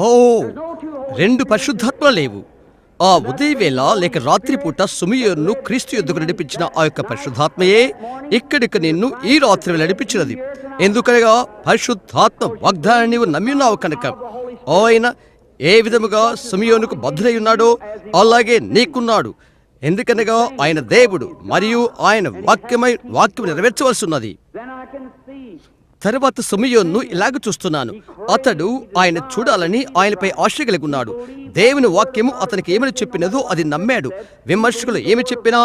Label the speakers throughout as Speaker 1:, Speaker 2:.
Speaker 1: ఓ, రెండు పరిశుద్ధాత్మలు లేవు. ఆ ఉదయవేళ లేక రాత్రిపూట సుమియోను క్రీస్తు యుద్ధకు నడిపించిన ఆ యొక్క పరిశుద్ధాత్మయే ఇక్కడికి నిన్ను ఈ రాత్రి నడిపించినది. ఎందుకనగా పరిశుద్ధాత్మ వాగ్దానాన్ని నీవు నమ్మి ఉన్నావు కనుక ఆయన ఏ విధముగా సుమియోనుకు బద్ధుడై ఉన్నాడో అలాగే నీకున్నాడు. ఎందుకనగా ఆయన దేవుడు మరియు ఆయన వాక్యం నెరవేర్చవలసి ఉన్నది. తరువాత సుమియోను ఇలాగ చూస్తున్నాను, అతడు ఆయన చూడాలని ఆయనపై ఆశ కలిగి ఉన్నాడు. దేవుని వాక్యము అతనికి ఏమని చెప్పినదో అది నమ్మాడు. విమర్శకులు ఏమి చెప్పినా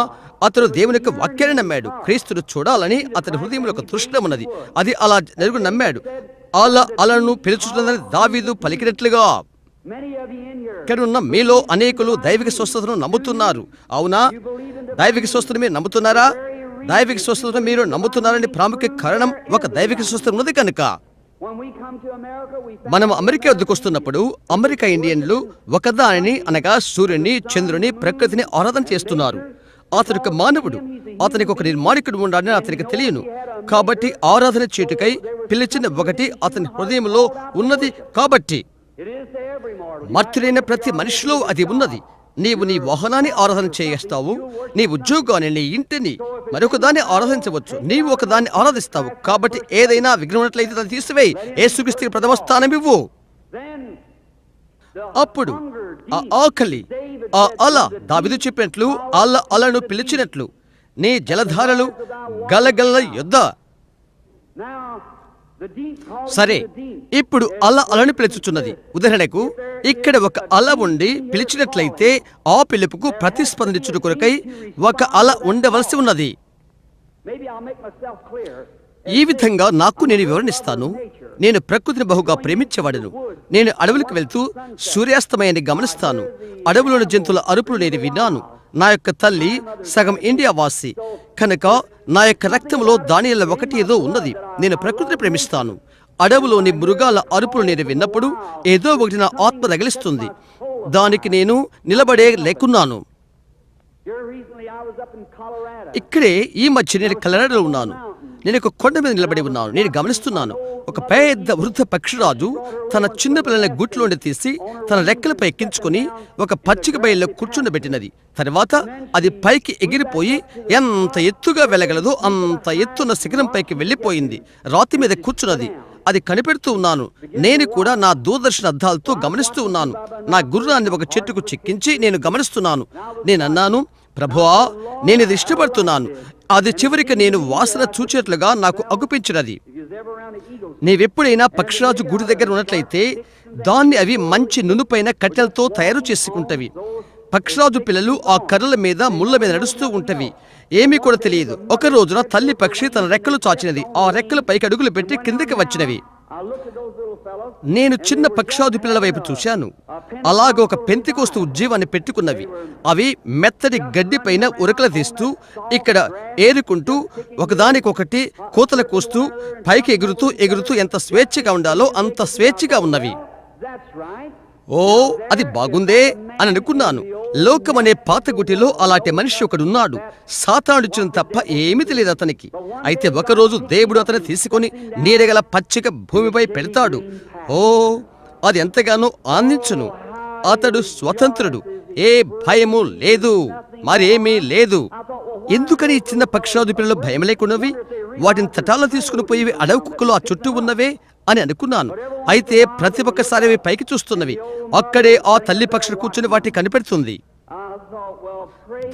Speaker 1: అతడు దేవుని యొక్క వాక్యాన్ని నమ్మాడు. క్రీస్తును చూడాలని అతని హృదయంలో ఒక తృష్ణ ఉన్నది. అది అలా జరుగు నమ్మాడు. అలను పిలుచున్నదని దావీదు పలికినట్లుగా ఇక్కడున్న మీలో అనేకులు దైవిక స్వస్థతను నమ్ముతున్నారు. అవునా? దైవిక స్వస్థతను మీరు నమ్ముతున్నారా? దైవిక స్వస్థతను మీరు నమ్ముతున్నారని ప్రాముఖ్య కారణం ఒక దైవిక స్వస్థత ఉన్నది కనుక. మనం అమెరికా వద్దకు వస్తున్నప్పుడు అమెరికా ఇండియన్లు ఒకదానిని అనగా సూర్యుని, చంద్రుని, ప్రకృతిని ఆరాధన చేస్తున్నారు. అతను ఒక మానవుడు, అతనికి ఒక నిర్మాణికుడు ఉండాలని అతనికి తెలియను. కాబట్టి ఆరాధన చేటుకై పిలిచిన ఒకటి అతని హృదయంలో ఉన్నది. కాబట్టి మర్తుడైన ప్రతి మనిషిలో అది ఉన్నది. నీవు నీ వాహనాన్ని ఆరాధన చేస్తావు, నీ ఉద్యోగాన్ని, నీ ఇంటిని, మరొక దాన్ని ఆరాధించవచ్చు. నీవు ఒక దాన్ని ఆరాధిస్తావు. కాబట్టి ఏదైనా విఘ్నం ఉన్నట్లయితే దాన్ని తీసివేయి. యేసుక్రీస్తుకి ప్రథమ స్థానం ఇవ్వు. అప్పుడు ఆ ఆకలి, ఆ అల దావీదు చెప్పినట్లు అలను పిలిచినట్లు నీ జలధారలు గలగల యొద్ద. సరే, ఇప్పుడు అలను పిలుచుచున్నది. ఉదాహరణకు ఇక్కడ ఒక అల ఉండి పిలిచినట్లయితే ఆ పిలుపుకు ప్రతిస్పందించుట కొరకై ఒక అల ఉండవలసి ఉన్నది. ఈ విధంగా నేను వివరణిస్తాను. నేను ప్రకృతిని బహుగా ప్రేమించేవాడను. నేను అడవులకు వెళ్తూ సూర్యాస్తమయాన్ని గమనిస్తాను. అడవులోని జంతువుల అరుపులు నేను విన్నాను. నా యొక్క తల్లి సగం ఇండియా వాసి కనుక నా యొక్క రక్తంలో దానిలో ఒకటి ఏదో ఉన్నది. నేను ప్రకృతిని ప్రేమిస్తాను. అడవులోని మృగాల అరుపులు నేను విన్నప్పుడు ఏదో ఒకటి నా ఆత్మ రగిలిస్తుంది. దానికి నేను నిలబడే లేకున్నాను. ఇక్కడే ఈ మధ్య నేను కలరాడలో ఉన్నాను. నేను ఒక కొండ మీద నిలబడి ఉన్నాను. నేను గమనిస్తున్నాను, ఒక పెద్ద వృద్ధ పక్షిరాజు తన చిన్న పిల్లల గుట్లోండి తీసి తన రెక్కలపై ఎక్కించుకుని ఒక పచ్చిక బయల్లో కూర్చుండబెట్టినది. తర్వాత అది పైకి ఎగిరిపోయి ఎంత ఎత్తుగా వెళ్ళగలదో అంత ఎత్తున్న శిఖరం పైకి వెళ్ళిపోయింది. రాతి మీద కూర్చున్నది. అది కనిపెడుతూ ఉన్నాను. నేను కూడా నా దూరదర్శన అద్దాలతో గమనిస్తూ ఉన్నాను. నా గుర్రాన్ని ఒక చెట్టుకు చిక్కించి నేను గమనిస్తున్నాను. నేను అన్నాను, ప్రభువా, నేను ఇది ఇష్టపడుతున్నాను. అది చివరికి నేను వాసన చూచేట్లుగా నాకు అగుపించినది. నీవెప్పుడైనా పక్షిరాజు గుడి దగ్గర ఉన్నట్లయితే దాన్ని అవి మంచి నునుపైన కట్టెలతో తయారు చేసుకుంటవి. పక్షిరాజు పిల్లలు ఆ కర్రల మీద ముళ్ళ మీద నడుస్తూ ఉంటవి. ఏమీ కూడా తెలియదు. ఒక రోజున తల్లి పక్షి తన రెక్కలు చాచినది. ఆ రెక్కల పైకి అడుగులు పెట్టి కిందకి వచ్చినవి. నేను చిన్న పక్షాదు పిల్లల వైపు చూశాను. అలాగ ఒక పెంతికోస్తు ఉజ్జీవాన్ని పెట్టుకున్నవి. అవి మెత్తటి గడ్డి పైన ఉరకలు తీస్తూ ఇక్కడ ఏరుకుంటూ ఒకదానికొకటి కోతలు కోస్తూ పైకి ఎగురుతూ ఎంత స్వేచ్ఛగా ఉండాలో అంత స్వేచ్ఛగా ఉన్నవి. ఓ, అది బాగుందే అని అనుకున్నాను. లోకమనే పాత గుటిలో అలాంటి మనిషి ఒకడున్నాడు. సాతానుడిచిన తప్ప ఏమీ తెలియదు అతనికి. అయితే ఒకరోజు దేవుడు అతన్ని తీసుకొని నీడగల పచ్చిక భూమిపై పెడతాడు. ఓ, అది ఎంతగానో ఆనందించును. అతడు స్వతంత్రుడు. ఏ భయము లేదు, మరేమీ లేదు. ఎందుకని చిన్న పక్షాదు పిల్లలు భయం లేకున్నవి? వాటిని తటాలను తీసుకుని పోయి అడవి కుక్కలు ఆ చుట్టూ ఉన్నవే అని అనుకున్నాను. అయితే ప్రతి ఒక్కసారి అవి పైకి చూస్తున్నవి. అక్కడే ఆ తల్లి పక్షులు కూర్చుని వాటిని కనిపెడుతుంది.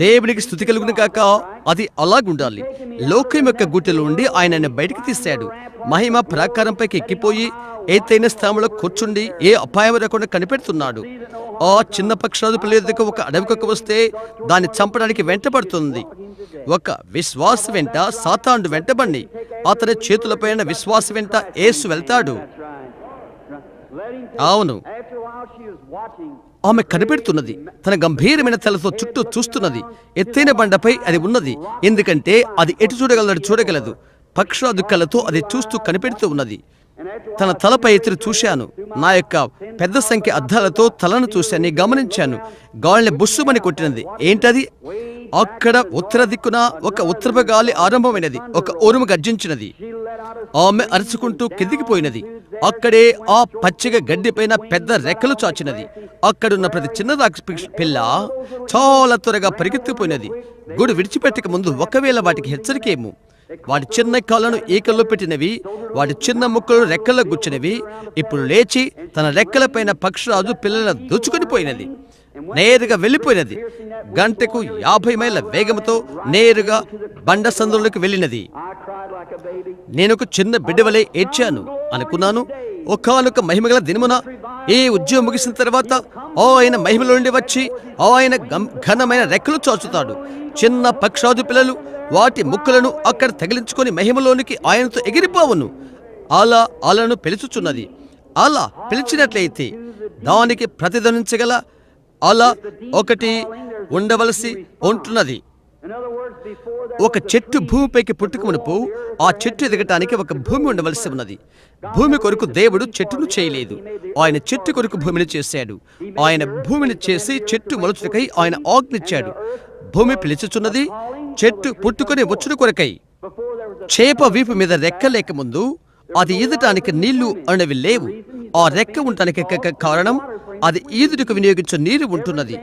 Speaker 1: దేవునికి స్తుతి కలుగును కాక. అది అలాగుండాలి. లోకం యొక్క గుట్టెలో ఉండి ఆయన బయటికి తీశాడు. మహిమ ప్రాకారంపైకి ఎక్కిపోయి ఎత్తైన స్థానంలో కూర్చుండి ఏ అపాయం లేకుండా కనిపెడుతున్నాడు. ఆ చిన్న పక్షాదు పిల్లల ఒక అడవికొక్క వస్తే దాన్ని చంపడానికి వెంటబడుతుంది. ఒక విశ్వాస వెంట సాతానుడు వెంటబండి అతని చేతులపైన విశ్వాస వెంట యేసు వెళ్తాడు. అవును, ఆమె కనిపెడుతున్నది. తన గంభీరమైన తలతో చుట్టూ చూస్తున్నది. ఎత్తైన బండపై అది ఉన్నది. ఎందుకంటే అది ఎటు చూడగలదు. పక్షాదు కళ్ళతో అది చూస్తూ కనిపెడుతూ ఉన్నది. తన తలపై ఎత్తులు చూశాను. నా యొక్క పెద్ద సంఖ్య అద్దాలతో తలను చూశాను, గమనించాను. గాలిని బుస్సుమని కొట్టినది. ఏంటది? అక్కడ ఉత్తర దిక్కున ఒక ఉత్తరపు గాలి ఆరంభమైనది, ఒక ఉరుము గర్జించినది. ఆమె అరుచుకుంటూ కిందికి పోయినది. అక్కడే ఆ పచ్చిక గడ్డిపైన పెద్ద రెక్కలు చాచినది. అక్కడున్న ప్రతి చిన్న పిల్ల చాలా త్వరగా పరిగెత్తిపోయినది. గూడు విడిచిపెట్టక ముందు ఒకవేళ వాటికి హెచ్చరికేమో. వాటి చిన్న కాళ్ళను ఈకల్లో పెట్టినవి, వాటి చిన్న ముక్కలు రెక్కల్లో గుచ్చినవి. ఇప్పుడు లేచి తన రెక్కలపైన పక్షిరాజు పిల్లలను దూచుకొని పోయినది. నేరుగా వెళ్ళిపోయినది. గంటకు 50 మైళ్ళ వేగంతో నేరుగా బండ సందులోకి వెళ్ళినది. నేను ఒక చిన్న బిడ్డవలే ఏడ్చాను. అనుకున్నాను, ఒకానొక మహిమగల దినమున ఈ ఉద్యోగం ముగిసిన తర్వాత ఆయన మహిమలో నుండి వచ్చి ఆయన ఘనమైన రెక్కలు చాచుతాడు. చిన్న పక్షరాజు పిల్లలు వాటి ముక్కలను అక్కడ తగిలించుకొని మహిమలోనికి ఆయనతో ఎగిరిపోవును. అలా అలను పిలుచుచున్నది. అలా పిలిచినట్లయితే దానికి ప్రతిధ్వనించగల అలా ఒకటి ఉండవలసి ఉంటున్నది. ఒక చెట్టు భూమిపైకి పుట్టుకుమునుపు ఆ చెట్టు ఎదగటానికి ఒక భూమి ఉండవలసి ఉన్నది. భూమి కొరకు దేవుడు చెట్టును చేయలేదు, ఆయన చెట్టు కొరకు భూమిని చేశాడు. ఆయన భూమిని చేసి చెట్టు మొలచుటకై ఆయన ఆజ్ఞించాడు. భూమి పిలుచుచున్నది, చెట్టు పుట్టుకొని వచ్చుడు కొరకై. చేప వీపు మీద రెక్క లేక ముందు అది ఈదటానికి నీళ్లు అనేవి లేవు. ఆ రెక్క ఉండటానికి కారణం అది ఈదుటకు వినియోగించే నీరు ఉంటున్నది.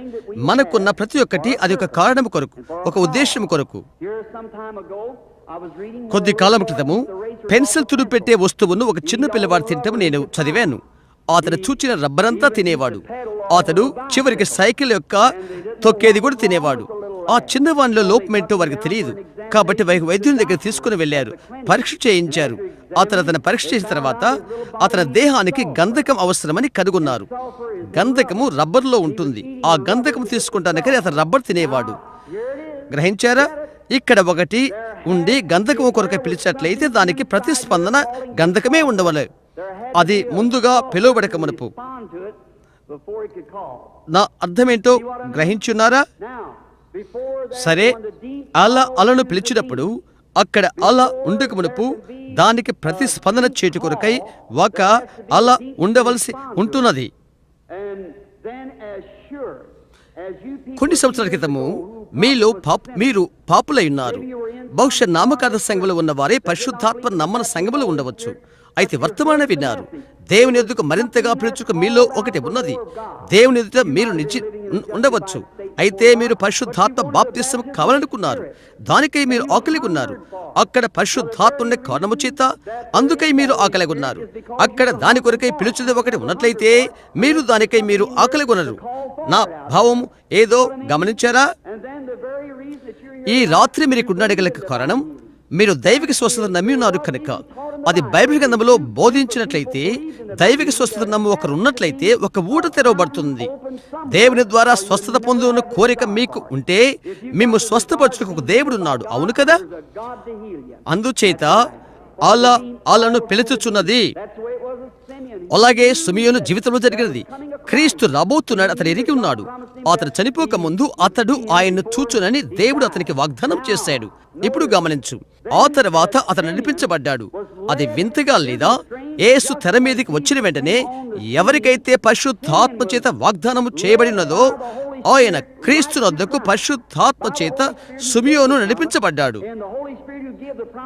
Speaker 1: మనకున్న ప్రతి ఒక్కటి అది ఒక కారణం కొరకు, ఒక ఉద్దేశం కొరకు. కొద్ది కాలం క్రితము పెన్సిల్ తుడిపెట్టే వస్తువును ఒక చిన్న పిల్లవాడు తింటం నేను చదివాను. అతను చూచిన రబ్బరంతా తినేవాడు. అతడు చివరికి సైకిల్ యొక్క తొక్కేది కూడా తినేవాడు. ఆ చిన్నవానిలో లోపమేంటో వారికి తెలియదు. కాబట్టి వైద్యుని దగ్గర తీసుకుని వెళ్ళారు, పరీక్ష చేయించారు. అతను పరీక్ష చేసిన తర్వాత అతని దేహానికి గంధకం అవసరమని కనుగొన్నారు. గంధకము రబ్బర్లో ఉంటుంది. ఆ గంధకం తీసుకుంటానికి అతను రబ్బర్ తినేవాడు. గ్రహించారా? ఇక్కడ ఒకటి ఉండి గంధకము కొరకు పిలిచినట్లయితే దానికి ప్రతిస్పందన గంధకమే ఉండవలే. అది ముందుగా పిలువబడక మునుపు. నా అర్థమేంటో గ్రహించున్నారా? సరే, అలను పిలిచినప్పుడు అక్కడ అల ఉండక మునుపు దానికి ప్రతిస్పందన చేటు కొరకై ఒక అల ఉండవలసి ఉంటున్నది. కొన్ని సంవత్సరాల క్రితము మీరు పాపులై ఉన్నారు. బహుశా నామకార్థ సంఘములో ఉన్న వారే పరిశుద్ధాత్మ నమ్మన సంఘములు ఉండవచ్చు. అయితే వర్తమాన విన్నారు. దేవుని ఎదుట మరింతగా పిలుచుకు మీలో ఒకటి ఉన్నది. దేవుని ఎదుట మీరు ఉండవచ్చు. అయితే మీరు పరిశుద్ధాత్మ బాప్తిసం కావాలనుకున్నారు. దానికై మీరు ఆకలిగొన్నారు. అక్కడ పరిశుద్ధాత్మ ఉండే కారణము చేత అందుకై మీరు ఆకలిగొన్నారు. అక్కడ దాని కొరకై పిలుచుది ఒకటి ఉన్నట్లయితే మీరు దానికై మీరు ఆకలిగొనరు. నా భావం ఏదో గమనించారా? ఈ రాత్రి మీరు ఇక్కడ ఉండగల కారణం మీరు దైవిక స్వస్థత నమ్మి ఉన్నారు కనుక. అది బైబిల్ గ్రంథంలో బోధించినట్లయితే, దైవిక స్వస్థత నమ్ము ఒకరు ఉన్నట్లయితే ఒక ఊట తెరవబడుతుంది. దేవుని ద్వారా స్వస్థత పొందుతున్న కోరిక మీకు ఉంటే మేము స్వస్థపరచుటకు ఒక దేవుడు ఉన్నాడు. అవును కదా? అందుచేత అలను పిలుచుచున్నది. అలాగే సిమియోను జీవితంలో జరిగినది. క్రీస్తు రాబోతున్నాడు, అతను ఎరిగి ఉన్నాడు. అతను చనిపోక ముందు అతడు ఆయన్ను చూచునని దేవుడు అతనికి వాగ్దానం చేశాడు. ఇప్పుడు గమనించు, ఆ తర్వాత అతను నడిపించబడ్డాడు. అది వింతగా లేదా? యేసు తెర మీదకి వచ్చిన వెంటనే ఎవరికైతే పరిశుద్ధాత్మ చేత వాగ్దానము చేయబడినదో ఆయన క్రీస్తు వద్దకు పరిశుద్ధాత్మ చేత సిమియోను నడిపించబడ్డాడు.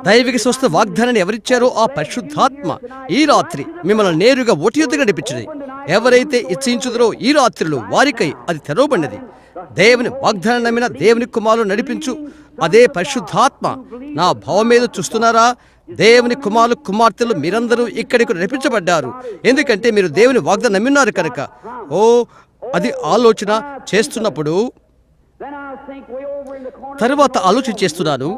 Speaker 1: దైవిక స్వస్థ వాగ్దానాన్ని ఎవరిచ్చారో ఆ పరిశుద్ధాత్మ ఈ రాత్రి మిమ్మల్ని నేరుగా ఓటి యుద్ధ నడిపించింది. ఎవరైతే ఇచ్చించుదరో ఈ రాత్రిలో వారికై అది తెరవబడినది. దేవుని వాగ్దానం నమ్మిన దేవుని కుమారులు నడిపించు అదే పరిశుద్ధాత్మ. నా భావం మీద చూస్తున్నారా? దేవుని కుమారులు కుమార్తెలు మీరందరూ ఇక్కడికి నడిపించబడ్డారు. ఎందుకంటే మీరు దేవుని వాగ్దానం నమ్మినారు కనుక. అది ఆలోచన చేస్తున్నప్పుడు తర్వాత ఆలోచన చేస్తున్నాను.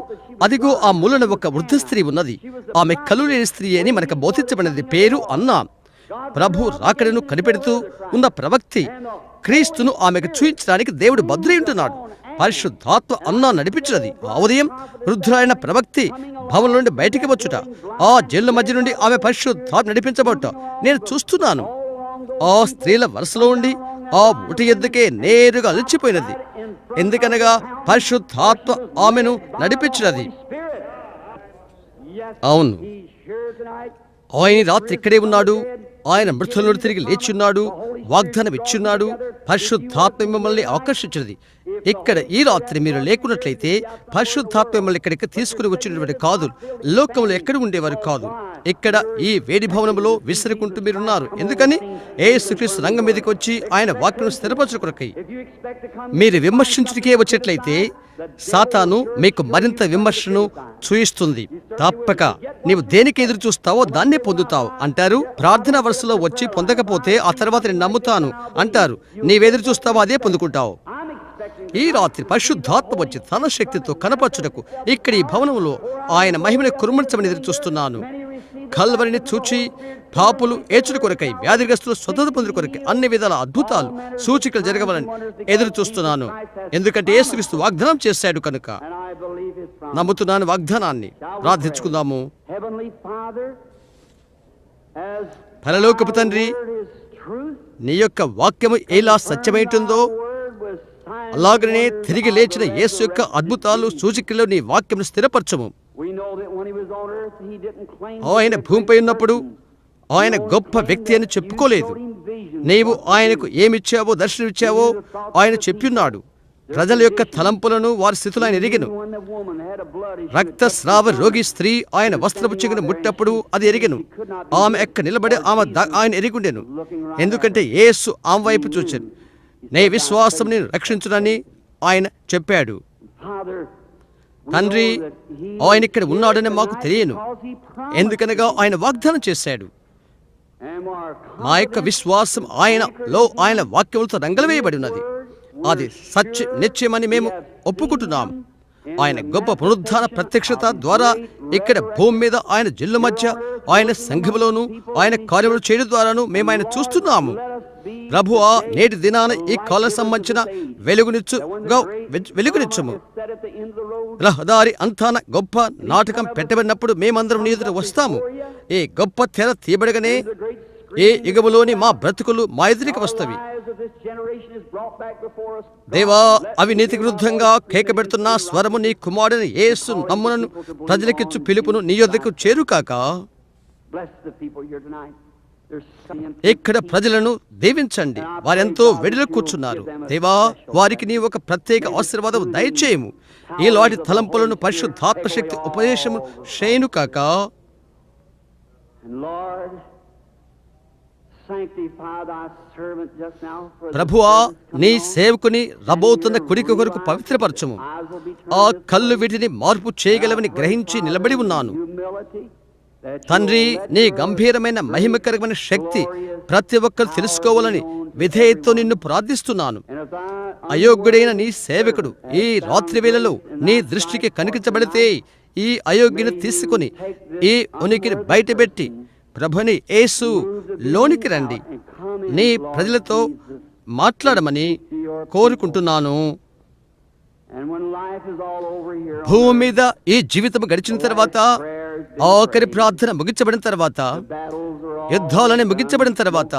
Speaker 1: అదిగో ఆ మూలన ఒక వృద్ధ స్త్రీ ఉన్నది. ఆమె కళ్ళు లేని స్త్రీ అని మనకు బోధించబడినది. పేరు అన్నా. ప్రభు రాకడను కనిపెడుతూ ఉన్న ప్రవక్తి క్రీస్తును ఆమెకు చూయించడానికి దేవుడు భద్రై ఉంటున్నాడు. పరిశుద్ధాత్మ అన్నా నడిపించినది. ఆ ఉదయం వృద్ధులైన ప్రవక్తి భవనం నుండి బయటికి వచ్చుట, ఆ జైళ్ళ మధ్య నుండి ఆమె పరిశుద్ధాత్మ నడిపించబడుట నేను చూస్తున్నాను. ఆ స్త్రీల వరుసలో ఉండి ఆ ఉటి ఎద్దుకే నేరుగా అలిచిపోయినది. ఎందుకనగా పరిశుద్ధాత్మ ఆమెను నడిపించినది. అవును, ఆయన రాత్రి ఇక్కడే ఉన్నాడు. ఆయన మృతుల నుండి తిరిగి లేచున్నాడు. వాగ్దానం ఇచ్చున్నాడు. పరిశుద్ధాత్మ మిమ్మల్ని ఆకర్షించినది. ఇక్కడ ఈ రాత్రి మీరు లేకున్నట్లయితే పరిశుద్ధాత్మ మిమ్మల్ని ఇక్కడికి తీసుకుని వచ్చినటువంటి కాదు, లోకంలో ఎక్కడ ఉండేవారు కాదు. ఇక్కడ ఈ వేడి భవనంలో విసిరుకుంటూ మీరున్నారు. ఎందుకని? యేసుక్రీస్తు రంగం మీదకి వచ్చి ఆయన వాక్యం స్థిరపరచు కొరకై. మీరు విమర్శించుటకే వచ్చేట్లయితే సాతాను మీకు మరింత విమర్శను చూయిస్తుంది. తప్పక నీవు దేనికి ఎదురు చూస్తావో దాన్నే పొందుతావు అంటారు. ప్రార్థన వరుసలో వచ్చి పొందకపోతే ఆ తర్వాత నేను నమ్ముతాను అంటారు. నీవెదురు చూస్తావో అదే పొందుకుంటావు. ఈ రాత్రి పరిశుద్ధాత్మ వచ్చి తన శక్తితో కనపరచుటకు ఇక్కడ ఈ భవనంలో ఆయన మహిమని కురుమర్చమని ఎదురు చూస్తున్నాను. కల్వరిని చూచి పాపులు ఏచుడు కొరకై, వ్యాధిగ్రస్తులు స్వతంత్ర పొందుడు కొరకై అన్ని విధాల అద్భుతాలు సూచికలు జరగవాలని ఎదురు చూస్తున్నాను. ఎందుకంటే యేసుక్రీస్తు వాగ్దానం చేశాడు కనుక నమ్ముతున్నాను వాగ్దానాన్ని. ప్రార్థించుకుందాము. పరలోకపు తండ్రి, నీ యొక్క వాక్యము ఎలా సత్యమైంటుందో అలాగనే తిరిగి లేచిన యేసు యొక్క అద్భుతాలు సూచికల్లో నీ వాక్యమును స్థిరపరచము. ఆయన భూమిపై ఉన్నప్పుడు ఆయన గొప్ప వ్యక్తి అని చెప్పుకోలేదు. నీవు ఆయనకు ఏమిచ్చావో, దర్శనమిచ్చావో ఆయన చెప్పిన్నాడు. ప్రజల యొక్క తలంపులను, వారి స్థితులు ఆయన ఎరిగెను. రక్తస్రావ రోగి స్త్రీ ఆయన వస్త్రపు చెంగును ముట్టప్పుడు అది ఎరిగెను. ఆమె ఎక్క నిలబడి ఆయన ఎరిగుండెను. ఎందుకంటే యేసు ఆమె వైపు చూచాను. నీ విశ్వాసం నేను రక్షించునని ఆయన చెప్పాడు. తండ్రి, ఆయన ఇక్కడ ఉన్నాడని మాకు తెలియను. ఎందుకనగా ఆయన వాగ్దానం చేశాడు. మా యొక్క విశ్వాసం ఆయన వాక్యములతో రంగలవేయబడి ఉన్నది. అది నిశ్చయమని మేము ఒప్పుకుంటున్నాం. ఆయన గొప్ప పునరుద్ధాన ప్రత్యక్షత ద్వారా ఇక్కడ భూమి మీద ఆయన జిల్లు మధ్య ఆయన సంఘములోను ఆయన కార్యములు చేయడం ద్వారాను మేము ఆయన చూస్తున్నాము. ప్రభువా, నేటి దినాన ఈ కాలం సంబంధించిన వెలుగునిచ్చుము. రహదారి అంతాన గొప్ప నాటకం పెట్టబడినప్పుడు మేమందరం నీ ఎదుట వస్తాము. ఈ గొప్ప తెర తీయబడగానే ఏ యుగములోని మా బ్రతుకులు మా ఎదురికి వస్తవి. దేవా, అవినీతికి విరుద్ధంగా కేకబెడుతున్న స్వరము నీ కుమారుని యేసు నమ్మునను ప్రజలకిచ్చు పిలుపును నీ యొద్దకు చేరుకాక. ఇక్కడ ప్రజలను దీవించండి. వారెంతో వెడిలో కూర్చున్నారు. దేవా, వారికి నీ ఒక ప్రత్యేక ఆశీర్వాదం దయచేయము. ఈలాంటి తలంపులను పరిశుద్ధాత్మ శక్తి ఉపదేశము చేయను కాక. ప్రభువా, నీ సేవకుని రబోతున్న కుడికి కొరకు పవిత్రపరచము. ఆ కళ్ళు వీటిని మార్పు చేయగలవని గ్రహించి నిలబడి ఉన్నాను. తండ్రి, నీ గంభీరమైన మహిమకరమైన శక్తి ప్రతి ఒక్కరు తెలుసుకోవాలని విధేయతతో నిన్ను ప్రార్థిస్తున్నాను. అయోగ్యుడైన నీ సేవకుడు ఈ రాత్రి వేళలో నీ దృష్టికి కనిపించబడితే ఈ అయోగ్యుని తీసుకుని ఈ ఉనికిని బయటపెట్టి ప్రభుని యేసు లోనికి రండి, నీ ప్రజలతో మాట్లాడమని కోరుకుంటున్నాను. భూమి మీద ఈ జీవితం గడిచిన తర్వాత, ఆఖరి ప్రార్థన ముగించబడిన తర్వాత, యుద్ధాలని ముగించబడిన తర్వాత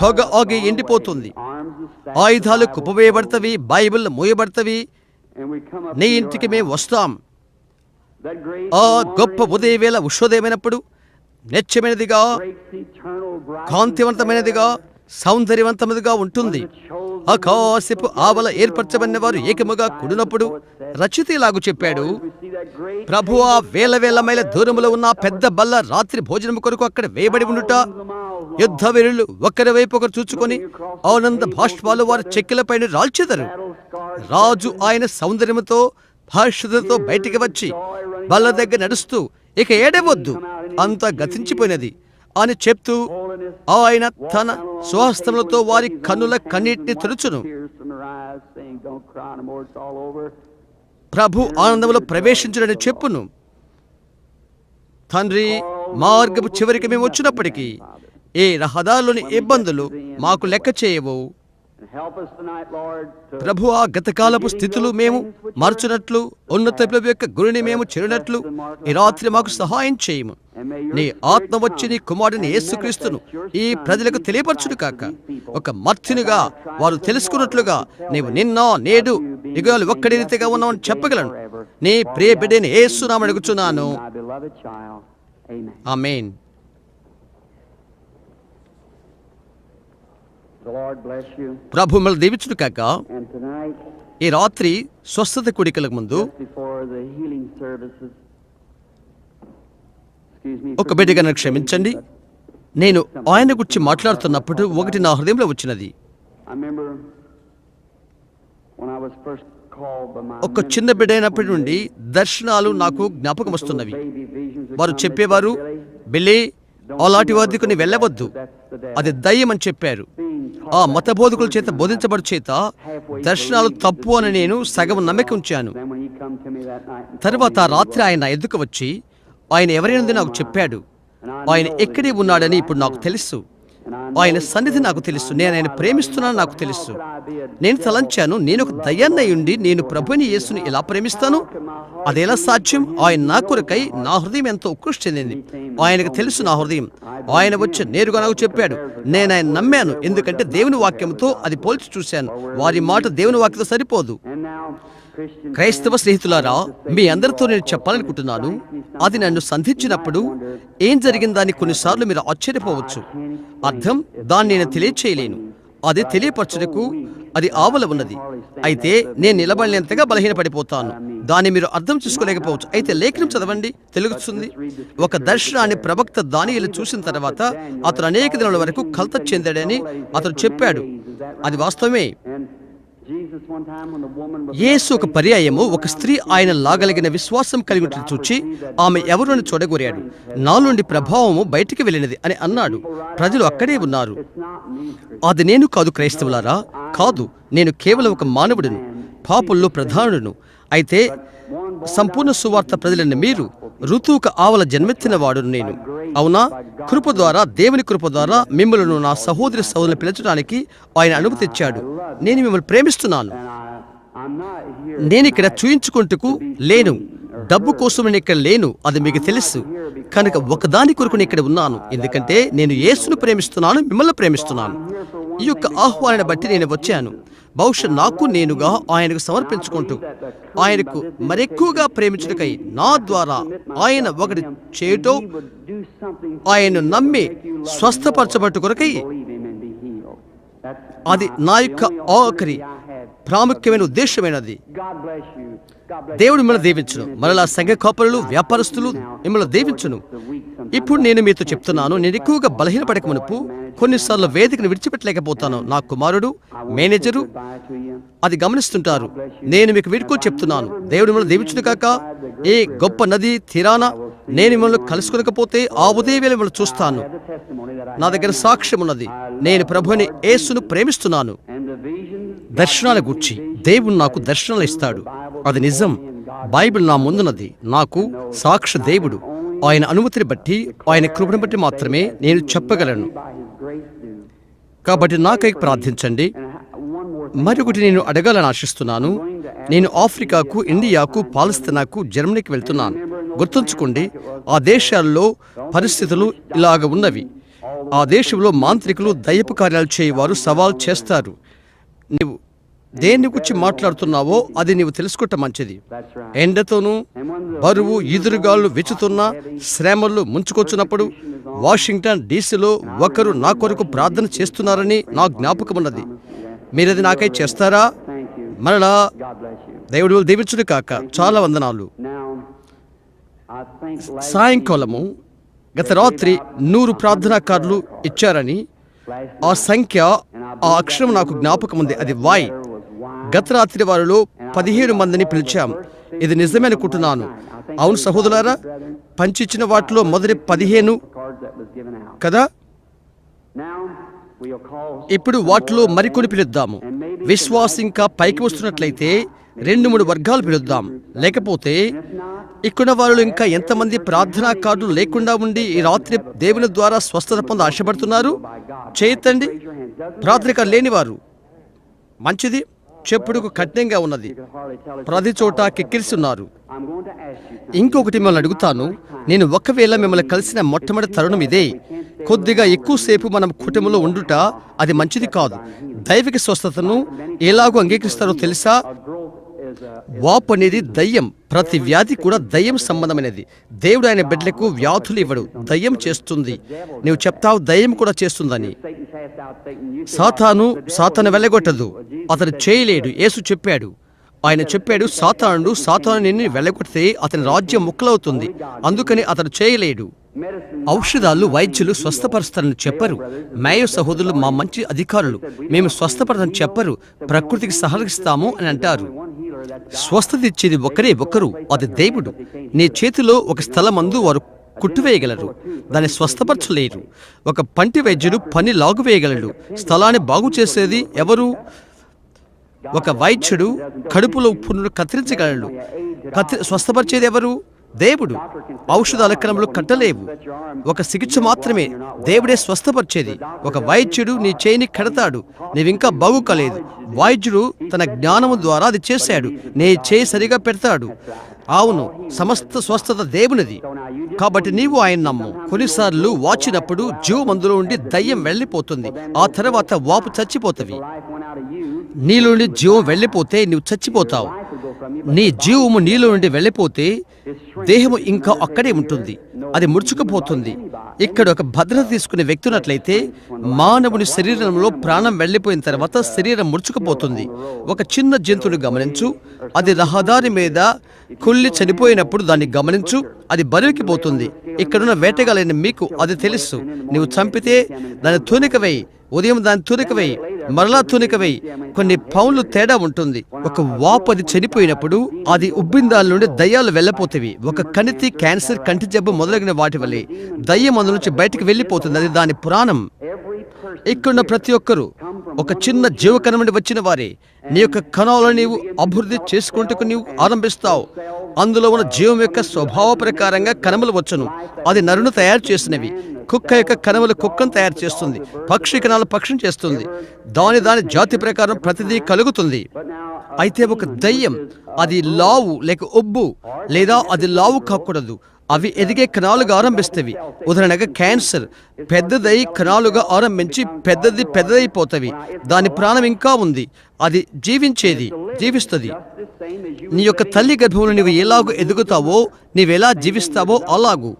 Speaker 1: పొగ ఆగి ఎండిపోతుంది. ఆయుధాలు కుప్పవేయబడతవి, బైబిల్ మూయబడతవి. నీ ఇంటికి మేము వస్తాం. ఆ గొప్ప ఉదయవేళ ఉషోదయమైనప్పుడు నిత్యమైనదిగా, కాంతివంతమైనదిగా, సౌందర్యవంతమైనదిగా ఉంటుంది. ఆకాశపు ఆవల ఏర్పరచబడిన వారు ఏకముగా కూడినప్పుడు రచితలాగు చెప్పాడు. ప్రభువా, వేల వేల మైల దూరములో ఉన్న పెద్ద బల్ల రాత్రి భోజనం కొరకు అక్కడ వేయబడి ఉండుట, యుద్ధ వీరులు ఒకరి వైపు ఒకరు చూచుకొని ఆనంద భాష్పాలు వారి చెక్కిలపైన రాల్చెదరు. రాజు ఆయన సౌందర్యముతో భాషతో బయటికి వచ్చి బల్ల దగ్గర నడుస్తూ, ఇక ఏడవద్దు, అంతా గతించిపోయినది అని చెప్తూ ఆయన తన స్వహస్తములతో వారి కన్నుల కన్నీటిని తుడుచును. ప్రభు ఆనందంలో ప్రవేశించుడని చెప్పును. తండ్రి, మార్గపు చివరికి మేము వచ్చినప్పటికీ ఈ రహదారులోని ఇబ్బందులు మాకు లెక్క చేయవు. ప్రభు, ఆ గతకాలపు స్థితులు మేము మార్చునట్లు, ఉన్నత యొక్క గురిని మేము చేరినట్లు ఈ రాత్రి మాకు సహాయం చేయము. నీ ఆత్మ వచ్చి నీ కుమారుని యేసుక్రీస్తును ఈ ప్రజలకు తెలియపరచును కాక. ఒక మర్త్యునిగా వారు తెలుసుకున్నట్లుగా నీవు నిన్న నేడు యుగాలు ఒక్కడి రీతిగా ఉన్నావని చెప్పగలను. నీ ప్రియ బిడ్డని యేసు నామమున అడుగుచున్నాను. ఆమేన్. ప్రభు మిమ్మల్ని దీవించును కాక. ఈ రాత్రి స్వస్థత కూడికలకు ముందు ఒక బిడ్డగా నన్ను క్షమించండి. నేను ఆయన గురించి మాట్లాడుతున్నప్పుడు ఒకటి నా హృదయంలో వచ్చినది. ఒక చిన్న బిడ్డ అయినప్పటి నుండి దర్శనాలు నాకు జ్ఞాపకం వస్తున్నవి. వారు చెప్పేవారు, బిల్లీ, అలాంటి వద్దకు నీ వెళ్ళవద్దు, అది దయ్యం అని చెప్పారు. ఆ మత బోధకుల చేత బోధించబడు చేత దర్శనాలు తప్పు అని నేను సగం నమ్మకం ఉంచాను. తర్వాత రాత్రి ఆయన నా ఎద్దుకు వచ్చి ఆయన ఎవరైనది నాకు చెప్పాడు. ఆయన ఎక్కడే ఉన్నాడని ఇప్పుడు నాకు తెలుసు. ఆయన సన్నిధి నాకు తెలుసు. నేను ఆయన ప్రేమిస్తున్నాను నాకు తెలుసు. నేను తలంచాను, నేను ఒక దయ్యాన్ని ఉండి నేను ప్రభుని యేసుని ఎలా ప్రేమిస్తాను? అదెలా సాధ్యం? ఆయన నా కొరకై నా హృదయం ఎంతో ఉత్కృష్టి చెందింది. ఆయనకు తెలుసు నా హృదయం. ఆయన వచ్చి నేరుగా నాకు చెప్పాడు. నేను ఆయన నమ్మాను, ఎందుకంటే దేవుని వాక్యంతో అది పోల్చి చూశాను. వారి మాట దేవుని వాక్యంతో సరిపోదు. క్రైస్తవ స్నేహితులారా, మీ అందరితో నేను చెప్పాలనుకుంటున్నాను, అది నన్ను సంధించినప్పుడు ఏం జరిగిందని కొన్నిసార్లు మీరు ఆశ్చర్యపోవచ్చు. అర్థం దాన్ని నేను తెలియచేయలేను. అది తెలియపరచుటకు అది ఆవల ఉన్నది. అయితే నేను నిలబడినంతగా బలహీనపడిపోతాను. దాన్ని మీరు అర్థం చేసుకోలేకపోవచ్చు. అయితే లేఖనం చదవండి, తెలుగుతుంది. ఒక దర్శనాన్ని ప్రవక్త దానియేలు చూసిన తర్వాత అతను అనేక దినాల వరకు కలత చెందాడని అతను చెప్పాడు. అది వాస్తవమే. యేసు ఒక పర్యాయము ఒక స్త్రీ ఆయన లాగలిగిన విశ్వాసం కలిగి ఉన్నట్లు చూచి ఆమె ఎవరు అని చూడగోరాడు. నాలోండి ప్రభావము బయటికి వెళ్ళినది అని అన్నాడు. ప్రజలు అక్కడే ఉన్నారు. అది నేను కాదు క్రైస్తవులారా, కాదు, నేను కేవలం ఒక మానవుడును, పాపుల్లో ప్రధానుడును. అయితే సంపూర్ణ సువార్త ప్రజలని మీరు, ఋతువుకు ఆవల జన్మెత్తిన వాడును నేను. అవునా? కృప ద్వారా, దేవుని కృప ద్వారా మిమ్మల్ని నా సహోదరి సహోదరులను పిలిచడానికి ఆయన అనుమతి ఇచ్చాడు. నేను మిమ్మల్ని ప్రేమిస్తున్నాను. నేను ఇక్కడ చూయించుకుంటూ లేను, డబ్బు కోసం నేను ఇక్కడ లేను, అది మీకు తెలుసు. కనుక ఒకదాని కొరకు నేను ఇక్కడ ఉన్నాను, ఎందుకంటే నేను యేసును ప్రేమిస్తున్నాను, మిమ్మల్ని ప్రేమిస్తున్నాను. ఈ యొక్క ఆహ్వానాన్ని బట్టి నేను వచ్చాను. బహుశా నాకు నేనుగా ఆయనకు సమర్పించుకుంటూ ఆయనకు మరెక్కువగా ప్రేమించుటకై నా ద్వారా ఆయన ఒకటి చేయటో, ఆయన్ను నమ్మి స్వస్థపరచబట్టు కొరకై, అది నా యొక్క ఆఖరి ప్రాముఖ్యమైన ఉద్దేశమైనది. దేవుడు మిమ్మల్ని దీవించును. మరలా సంఘ కాపరులు, వ్యాపారస్తులు మిమ్మల్ని దీవించును. ఇప్పుడు నేను మీతో చెప్తున్నాను, నేను ఎక్కువగా బలహీనపడక మునుపు కొన్నిసార్లు వేదికను విడిచిపెట్టలేకపోతాను. నా కుమారుడు, మేనేజరు అది గమనిస్తుంటారు. నేను మీకు వీడుకోలు చెప్తున్నాను, దేవుడు మిమ్మల్ని దీవించును కాక. ఏ గొప్ప నది తీరాన నేను మిమ్మల్ని కలుసుకోలేకపోతే ఆ ఉదయం వేళ మిమ్మల్ని చూస్తాను. నా దగ్గర సాక్ష్యం ఉన్నది. నేను ప్రభువుని యేసును ప్రేమిస్తున్నాను. దర్శనాల గూర్చి దేవుడు నాకు దర్శనాలు ఇస్తాడు. అది నిజం. బైబిల్ నా ముందున్నది. నాకు సాక్షి దేవుడు. ఆయన అనుమతిని బట్టి, ఆయన కృపను బట్టి మాత్రమే నేను చెప్పగలను. కాబట్టి నాకై ప్రార్థించండి. మరొకటి నేను అడగాలని ఆశిస్తున్నాను. నేను ఆఫ్రికాకు, ఇండియాకు, పాలస్తీనాకు, జర్మనీకి వెళ్తున్నాను. గుర్తుంచుకోండి, ఆ దేశాల్లో పరిస్థితులు ఇలాగ ఉన్నవి. ఆ దేశంలో మాంత్రికులు, దయ్యపు కార్యాలు చేయవారు సవాల్ చేస్తారు. నీవు దేని గురించి మాట్లాడుతున్నావో అది నీవు తెలుసుకోవటం మంచిది. ఎండతోనూ బరువు ఈదురుగాళ్ళు వెచ్చుతున్న శ్రమలు ముంచుకొచ్చినప్పుడు వాషింగ్టన్ డీసీలో ఒకరు నా కొరకు ప్రార్థన చేస్తున్నారని నా జ్ఞాపకం ఉన్నది. మీరది నాకై చేస్తారా? మరలా దేవుడు దీవించును కాక. చాలా వందనాలు. సాయంకాలము గత రాత్రి 100 ప్రార్థనాకారులు ఇచ్చారని, ఆ సంఖ్య, ఆ అక్షరం నాకు జ్ఞాపకం ఉంది. అది వై. గత రాత్రి వారిలో 17 మందిని పిలిచాం. ఇది నిజమే అనుకుంటున్నాను. అవును సహోదరులారా, పంచిచ్చిన వాటిలో మొదటి 15 కదా. ఇప్పుడు వాటిలో మరికొన్ని పిలుద్దాము. విశ్వాసం ఇంకా పైకి వస్తున్నట్లయితే 2-3 వర్గాలు పిలుద్దాం. లేకపోతే ఇక్కడ వారు ఇంకా ఎంతమంది ప్రార్థనా కార్డులు లేకుండా ఉండి ఈ రాత్రి దేవుని ద్వారా స్వస్థత పొంద ఆశపడుతున్నారు? చేయొద్దండి. ప్రార్థన కార్డు లేనివారు మంచిది. చెప్పుడుకు కఠినంగా ఉన్నది. ప్రతి చోట కిక్కిరిస్తున్నారు. ఇంకొకటి మిమ్మల్ని అడుగుతాను. నేను ఒకవేళ మిమ్మల్ని కలిసిన మొట్టమొదటి తరుణం ఇదే. కొద్దిగా ఎక్కువసేపు మనం కుటుంబంలో ఉండుట అది మంచిది కాదు. దైవిక స్వస్థతను ఎలాగో అంగీకరిస్తారో తెలుసా? వాపు అనేది దయ్యం. ప్రతి వ్యాధి కూడా దయ్యం సంబంధమైనది. దేవుడు ఆయన బిడ్డలకు వ్యాధులు ఇవ్వడు, దయ్యం చేస్తుంది. నీవు చెప్తావు దయ్యం కూడా చేస్తుందని. సాతాను వెళ్ళగొట్టదు, అతను చేయలేడు. యేసు చెప్పాడు. ఆయన చెప్పాడు, సాతాను నిన్ను వెళ్ళగొడితే అతని రాజ్యం ముక్కలవుతుంది, అందుకని అతడు చేయలేడు. ఔషధాలు వైద్యులు స్వస్థపరుస్తారని చెప్పరు. మేయో సహోదరులు మా మంచి అధికారులు, మేము స్వస్థపడతామని చెప్పరు, ప్రకృతికి సహకరిస్తాము అని అంటారు. స్వస్థత ఇచ్చేది ఒకరు, అది దేవుడు. నీ చేతిలో ఒక స్థలమందు వారు కుట్టువేయగలరు, దాన్ని స్వస్థపరచలేరు. ఒక పంటి వైద్యుడు పని లాగువేయగలడు, స్థలాన్ని బాగు చేసేది ఎవరు? ఒక వైద్యుడు కడుపులో పుండును కత్తిరించగలడు, స్వస్థపరిచేది ఎవరు? దేవుడు. ఔషధాల క్రమంలో కట్టలేవు, ఒక చికిత్స మాత్రమే, దేవుడే స్వస్థపరిచేది. ఒక వైద్యుడు నీ చేయిని కడతాడు, నీవింకా బాగుకలేదు, వైద్యుడు తన జ్ఞానము ద్వారా అది చేశాడు, నీ చేయి సరిగా పెడతాడు. అవును, సమస్త స్వస్థత దేవునిది. కాబట్టి నీవు ఆయన నమ్ము. కొన్నిసార్లు వాచినప్పుడు జీవమందులో ఉండి దయ్యం వెళ్ళిపోతుంది, ఆ తర్వాత వాపు చచ్చిపోతవి. నీలో నుండి జీవం వెళ్ళిపోతే నీవు చచ్చిపోతావు. నీ జీవము నీలో నుండి వెళ్ళిపోతే దేహము ఇంకా అక్కడే ఉంటుంది, అది ముడుచుకుపోతుంది. ఇక్కడ ఒక భద్రత తీసుకునే వ్యక్తి ఉన్నట్లయితే మానవుని శరీరంలో ప్రాణం వెళ్ళిపోయిన తర్వాత శరీరం ముడుచుకుపోతుంది. ఒక చిన్న జంతువుని గమనించు, అది రహదారి మీద కుళ్ళి చనిపోయినప్పుడు దాన్ని గమనించు, అది బరువుకిపోతుంది. ఇక్కడున్న వేటగాలైన మీకు అది తెలుసు. నీవు చంపితే దాన్ని తూనికవై, ఉదయం దాన్ని తూనికవై, మరలా తూనికవై, కొన్ని పౌన్లు తేడా ఉంటుంది. ఒక వాపు అది చనిపోయినప్పుడు అది ఉబ్బిన దాని నుండి దయ్యాలు వెళ్ళిపోతవి. ఒక కణితి, క్యాన్సర్, కంటి జబ్బు మొదలగిన వాటి వల్లే దయ్యం అందు నుంచి బయటికి వెళ్ళిపోతుంది, అది దాని పురాణం. ఇక్కడున్న ప్రతి ఒక్కరూ ఒక చిన్న జీవకణం నుండి వచ్చిన వారే. నీ యొక్క కణాలను నీవు అభివృద్ధి చేసుకుంటూ నీవు ఆరంభిస్తావు. అందులో ఉన్న జీవం యొక్క స్వభావ ప్రకారంగా కణములు వచ్చును. అది నరును తయారు చేసినవి. కుక్క యొక్క కణములు కుక్కను తయారు చేస్తుంది, పక్షి కణాలు పక్షిని చేస్తుంది. దాని జాతి ప్రకారం ప్రతిదీ కలుగుతుంది. అయితే ఒక దయ్యం అది లావు లేక ఉబ్బు, లేదా అది లావు కాకూడదు, అవి ఎదిగే కణాలుగా ఆరంభిస్తవి. ఉదాహరణగా క్యాన్సర్ పెద్దదై కణాలుగా ఆరంభించి పెద్దదైపోతవి. దాని ప్రాణం ఇంకా ఉంది, అది జీవిస్తుంది. నీ యొక్క తల్లి గర్భంలో నీవు ఎలాగో ఎదుగుతావో, నీవెలా జీవిస్తావో అలాగూ.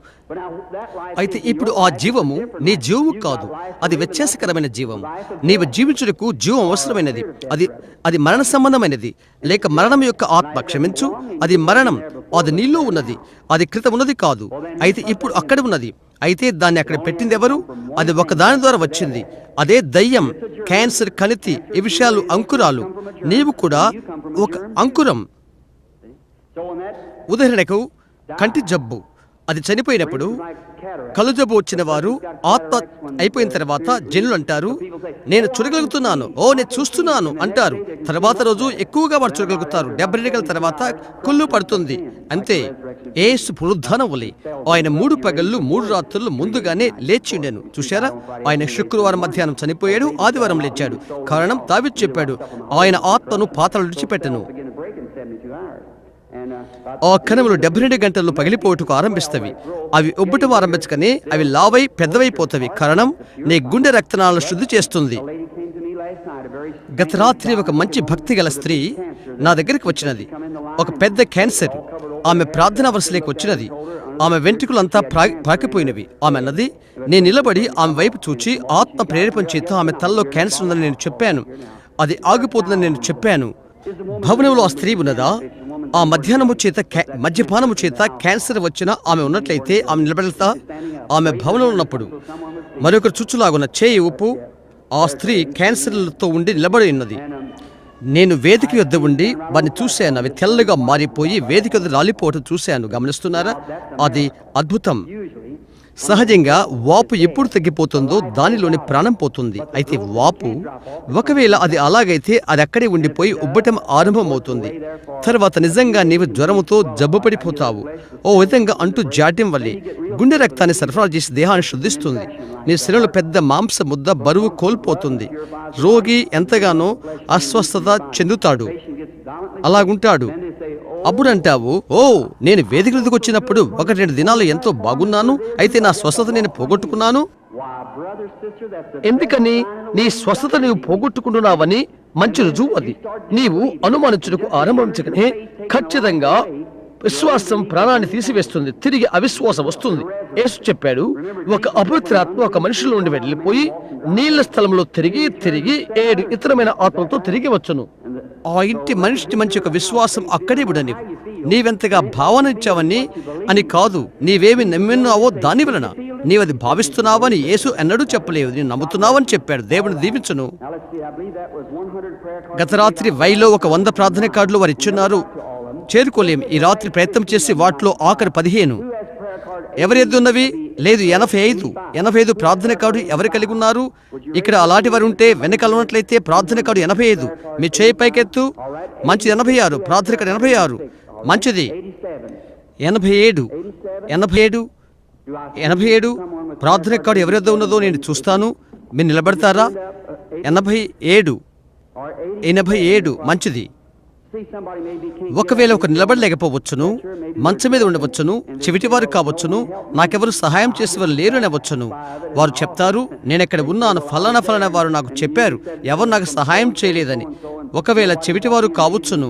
Speaker 1: అయితే ఇప్పుడు ఆ జీవము నీ జీవము కాదు, అది వ్యత్యాసకరమైన జీవం. నీవు జీవించుటకు జీవం అవసరమైనది. అది మరణ సంబంధమైనది, లేక మరణం యొక్క ఆత్మ. క్షమించు, అది మరణం, అది నీలో ఉన్నది, అది క్రితం ఉన్నది కాదు. అయితే ఇప్పుడు అక్కడ ఉన్నది. అయితే దాన్ని అక్కడ పెట్టింది ఎవరు? అది ఒక దాని ద్వారా వచ్చింది, అదే దయ్యం, క్యాన్సర్, కణితి, ఈ విషయాలు అంకురాలు. నీవు కూడా ఒక అంకురం. ఉదాహరణకు కంటి జబ్బు అది చనిపోయినప్పుడు, కళ్ళు జబ్బు వచ్చిన వారు ఆత్మ అయిపోయిన తర్వాత జనులు అంటారు, నేను చూడగలుగుతున్నాను, నేను చూస్తున్నాను అంటారు. తర్వాత రోజు ఎక్కువగా వారు చూడగలుగుతారు. 70 గంటల తర్వాత కుళ్ళు పడుతుంది. అంతే. యేసు పునరుద్ధానం వలె ఆయన 3 పగళ్ళు 3 రాత్రులు ముందుగానే లేచిండెను. చూశారా? ఆయన శుక్రవారం మధ్యాహ్నం చనిపోయాడు, ఆదివారం లేచాడు. కారణం దావీదు చెప్పాడు, ఆయన ఆత్మను పాతాళం విడిచిపెట్టెను. ఆ కణములు 72 గంటల్లో పగిలిపోటుకు ఆరంభిస్తవి. అవి ఉబ్బటం ఆరంభించకనే అవి లావై పెద్దవైపోతవి. కారణం నీ గుండె రక్తనాళాలను శుద్ధి చేస్తుంది. గత రాత్రి ఒక మంచి భక్తి గల స్త్రీ నా దగ్గరికి వచ్చినది. ఒక పెద్ద క్యాన్సర్. ఆమె ప్రార్థనా వరుసలోకి వచ్చినది. ఆమె వెంట్రుకలంతా పాకిపోయినవి. ఆమె అన్నది, నేను నిలబడి ఆమె వైపు చూచి ఆత్మ ప్రేరేపణ చేత ఆమె తలలో క్యాన్సర్ ఉందని నేను చెప్పాను, అది ఆగిపోతుందని నేను చెప్పాను. భవనంలో ఆ స్త్రీ ఉన్నదా? ఆ మద్యపానము చేత క్యాన్సర్ వచ్చిన ఆమె ఉన్నట్లయితే ఆమె నిలబెడతా? ఆమె భవనంలో ఉన్నప్పుడు మరొకరు చుచ్చులాగున్న చేయి ఊపు. ఆ స్త్రీ క్యాన్సర్లతో ఉండి నిలబడి ఉన్నది. నేను వేదిక యొద్ద ఉండి వారిని చూశాను. అవి తెల్లగా మారిపోయి వేదిక యొద్ద రాలిపోవటం చూశాను. గమనిస్తున్నారా? అది అద్భుతం. సహజంగా వాపు ఎప్పుడు తగ్గిపోతుందో దానిలోని ప్రాణం పోతుంది. అయితే వాపు ఒకవేళ అది అలాగైతే అది అక్కడే ఉండిపోయి ఉబ్బటం ఆరంభమవుతుంది. తర్వాత నిజంగా నీవు జ్వరముతో జబ్బుపడిపోతావు. ఓ విధంగా అంటూ జాడ్యం వల్లే గుండె రక్తాన్ని సరఫరా చేసి దేహాన్ని శుద్ధిస్తుంది. నీ శరీరంలో పెద్ద మాంస ముద్ద బరువు కోల్పోతుంది. రోగి ఎంతగానో అస్వస్థత చెందుతాడు, అలాగుంటాడు. అప్పుడు అంటావు, నేను వేదికలకు వచ్చినప్పుడు 1-2 దినాలు ఎంతో బాగున్నాను, అయితే నా స్వస్థత నేను పోగొట్టుకున్నాను. ఎందుకని? నీ స్వస్థత నీవు పోగొట్టుకుంటున్నావని మంచి రుజువు అది. నీవు అనుమానించుటకు ఆరంభించకనే ఖచ్చితంగా విశ్వాసం ప్రాణాన్ని తీసివేస్తుంది, తిరిగి అవిశ్వాసం వస్తుంది. యేసు చెప్పాడు, ఒక అపవిత్రాత్మ ఒక మనిషిలో నుండి వెళ్ళిపోయి నీళ్ల స్థలంలో తిరిగి 7 ఇతరమైన ఆత్మలతో తిరిగి వచ్చును. ఆ ఇంటి మనిషి మంచి ఒక విశ్వాసం అక్కడే ఉండని. నీవెంతగా భావన ఇచ్చావని అని కాదు, నీవేమి నమ్మినావో దాని వలన. నీవది భావిస్తున్నావని యేసు ఎన్నడూ చెప్పలేదు, నేను నమ్ముతున్నావని చెప్పాడు. దేవుని దీవించును. గత రాత్రి వైలో ఒక 100 ప్రార్థన కార్డులు వారు ఇచ్చున్నారు. చేరుకోలేం. ఈ రాత్రి ప్రయత్నం చేసి వాటిలో ఆఖరి 15 ఎవరి ఎద్దు ఉన్నవి? లేదు, 85 ప్రార్థన కార్డు ఎవరు కలిగి ఉన్నారు? ఇక్కడ అలాంటి వారు ఉంటే వెనకాల ఉన్నట్లయితే ప్రార్థన కార్డు 85. మీ చేయి పైకెత్తు. మంచిది. 86 ప్రార్థన కార్డు 86. మంచిది. 87 ప్రార్థన కార్డు ఎవరి వద్ద ఉన్నదో నేను చూస్తాను. మీరు నిలబడతారా? 87 మంచిది. ఒకవేళ ఒక నిలబడలేకపోవచ్చును, మంచం మీద ఉండవచ్చును, చెవిటివారు కావచ్చును, నాకెవరు సహాయం చేసేవారు లేరు అనవచ్చును. వారు చెప్తారు, నేనెక్కడ ఉన్నాను, ఫలానా వారు నాకు చెప్పారు, ఎవరు నాకు సహాయం చేయలేదని. ఒకవేళ చెవిటివారు కావచ్చును.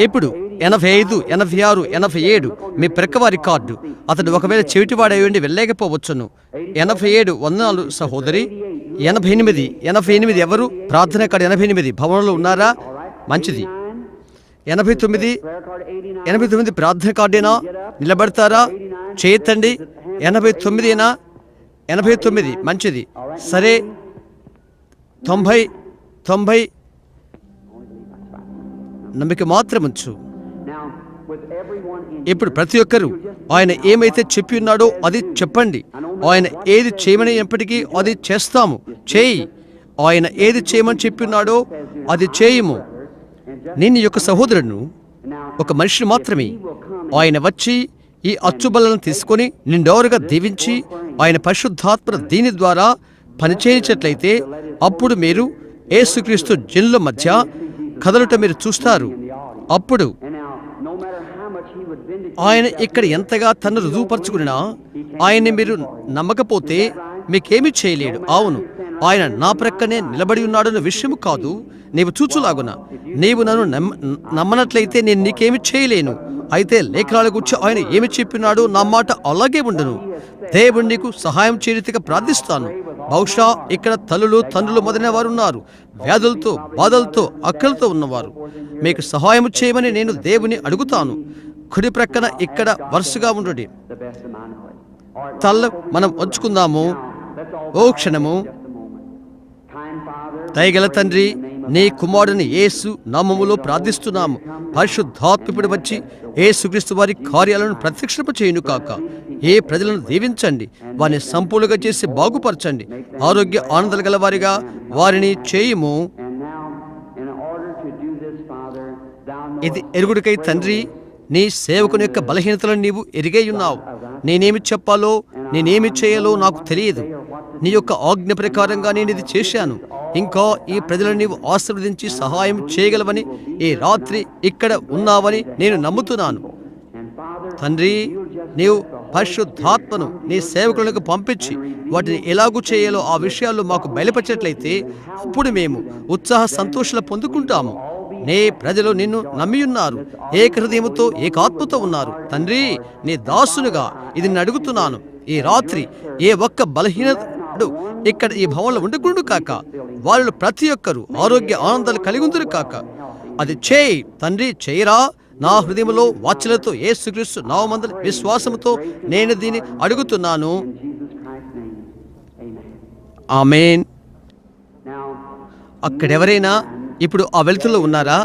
Speaker 1: ఇప్పుడు 85, 86, 87 మీ ప్రక్కవారి కార్డు. అతడు ఒకవేళ చెవిటివాడయ్యండి వెళ్ళలేకపోవచ్చును. 87 వందనాలు సహోదరి. 88 ఎవరు? ప్రార్థన కార్డు 88 భవనంలో ఉన్నారా? మంచిది. 89 ప్రార్థన కార్డేనా? నిలబడతారా? చేయొద్దండి. 89 మంచిది. సరే. 90 నమ్మిక మాత్రం ఉంచు. ఇప్పుడు ప్రతి ఒక్కరూ ఆయన ఏమైతే చెప్పి ఉన్నాడో అది చెప్పండి. ఆయన ఏది చేయమని ఎప్పటికీ అది చేస్తాము. చేయి. ఆయన ఏది చేయమని చెప్పి ఉన్నాడో అది చేయము. నేను యొక్క సహోదరుడు ఒక మనిషిని మాత్రమే. ఆయన వచ్చి ఈ అచ్చుబలను తీసుకొని నిండోరుగా దీవించి ఆయన పరిశుద్ధాత్మ దీని ద్వారా పనిచేయించట్లయితే అప్పుడు మీరు యేసుక్రీస్తు జనుల మధ్య కదలుట మీరు చూస్తారు. అప్పుడు ఆయన ఇక్కడ ఎంతగా తను రుజువుపరచుకున్నా ఆయన్ని మీరు నమ్మకపోతే మీకేమీ చేయలేడు. అవును, ఆయన నా ప్రక్కనే నిలబడి ఉన్నాడన్న విషయం కాదు, నీవు చూచులాగున. నీవు నన్ను నమ్మనట్లయితే నేను నీకేమి చేయలేను. అయితే లేఖనాల గురించి ఆయన ఏమి చెప్పినాడు, నా మాట అలాగే ఉండను. దేవుడు నీకు సహాయం చేయరీతిగా ప్రార్థిస్తాను. బహుశా ఇక్కడ తల్లులు తండ్రులు మొదలైన వారు ఉన్నారు, వ్యాధులతో బాధలతో అక్కలతో ఉన్నవారు. మీకు సహాయం చేయమని నేను దేవుని అడుగుతాను. కుడి ప్రక్కన ఇక్కడ వరుసగా ఉండుడి. తల్ల మనం వచ్చుకుందాము. ఓ క్షణము. దయగల తండ్రి, నీ కుమారుని యేసు నామములో ప్రార్థిస్తున్నాము. పరిశుద్ధాత్ముడు వచ్చి యేసుక్రీస్తు వారి కార్యాలను ప్రత్యక్షింపచేయును కాక. ఏ ప్రజలను దీవించండి, వారిని సంపూర్ణంగా చేసి బాగుపరచండి. ఆరోగ్య ఆనందాలు గల వారిగా వారిని చేయుము. ఇది ఎరుగుడికై తండ్రి, నీ సేవకుని యొక్క బలహీనతలను నీవు ఎరిగే ఉన్నావు. నేనేమి చెప్పాలో నేనేమి చేయాలో నాకు తెలియదు. నీ యొక్క ఆజ్ఞ ప్రకారంగా నేను ఇది చేశాను. ఇంకా ఈ ప్రజలను నీవు ఆశీర్వదించి సహాయం చేయగలవని ఈ రాత్రి ఇక్కడ ఉన్నావని నేను నమ్ముతున్నాను. తండ్రి, నీవు పరిశుద్ధాత్మను నీ సేవకులకు పంపించి వాటిని ఎలాగూ చేయాలో ఆ విషయాల్లో మాకు బయలుపరిచినట్లయితే అప్పుడు మేము ఉత్సాహ సంతోషాలు పొందుకుంటాము. నీ ప్రజలు నిన్ను నమ్మియున్నారు, ఏక హృదయముతో ఏకాత్మతో ఉన్నారు. తండ్రి, నీ దాసునుగా ఇది అడుగుతున్నాను. ఈ రాత్రి ఏ ఒక్క బలహీనత ఇక్కడ ఈ భవనంలో ఉండకుండా కాక, వాళ్ళు ప్రతి ఒక్కరూ ఆరోగ్య ఆనందాలు కలిగి ఉందరు కాక. అది చేయి తండ్రి, చేయరా. నా హృదయంలో వాత్సల్యతో యేసుక్రీస్తు నామమున విశ్వాసముతో నేను దీన్ని అడుగుతున్నాను. ఆమేన్. అక్కడెవరైనా ఇప్పుడు ఆ వెలుతుల్లో ఉన్నారా?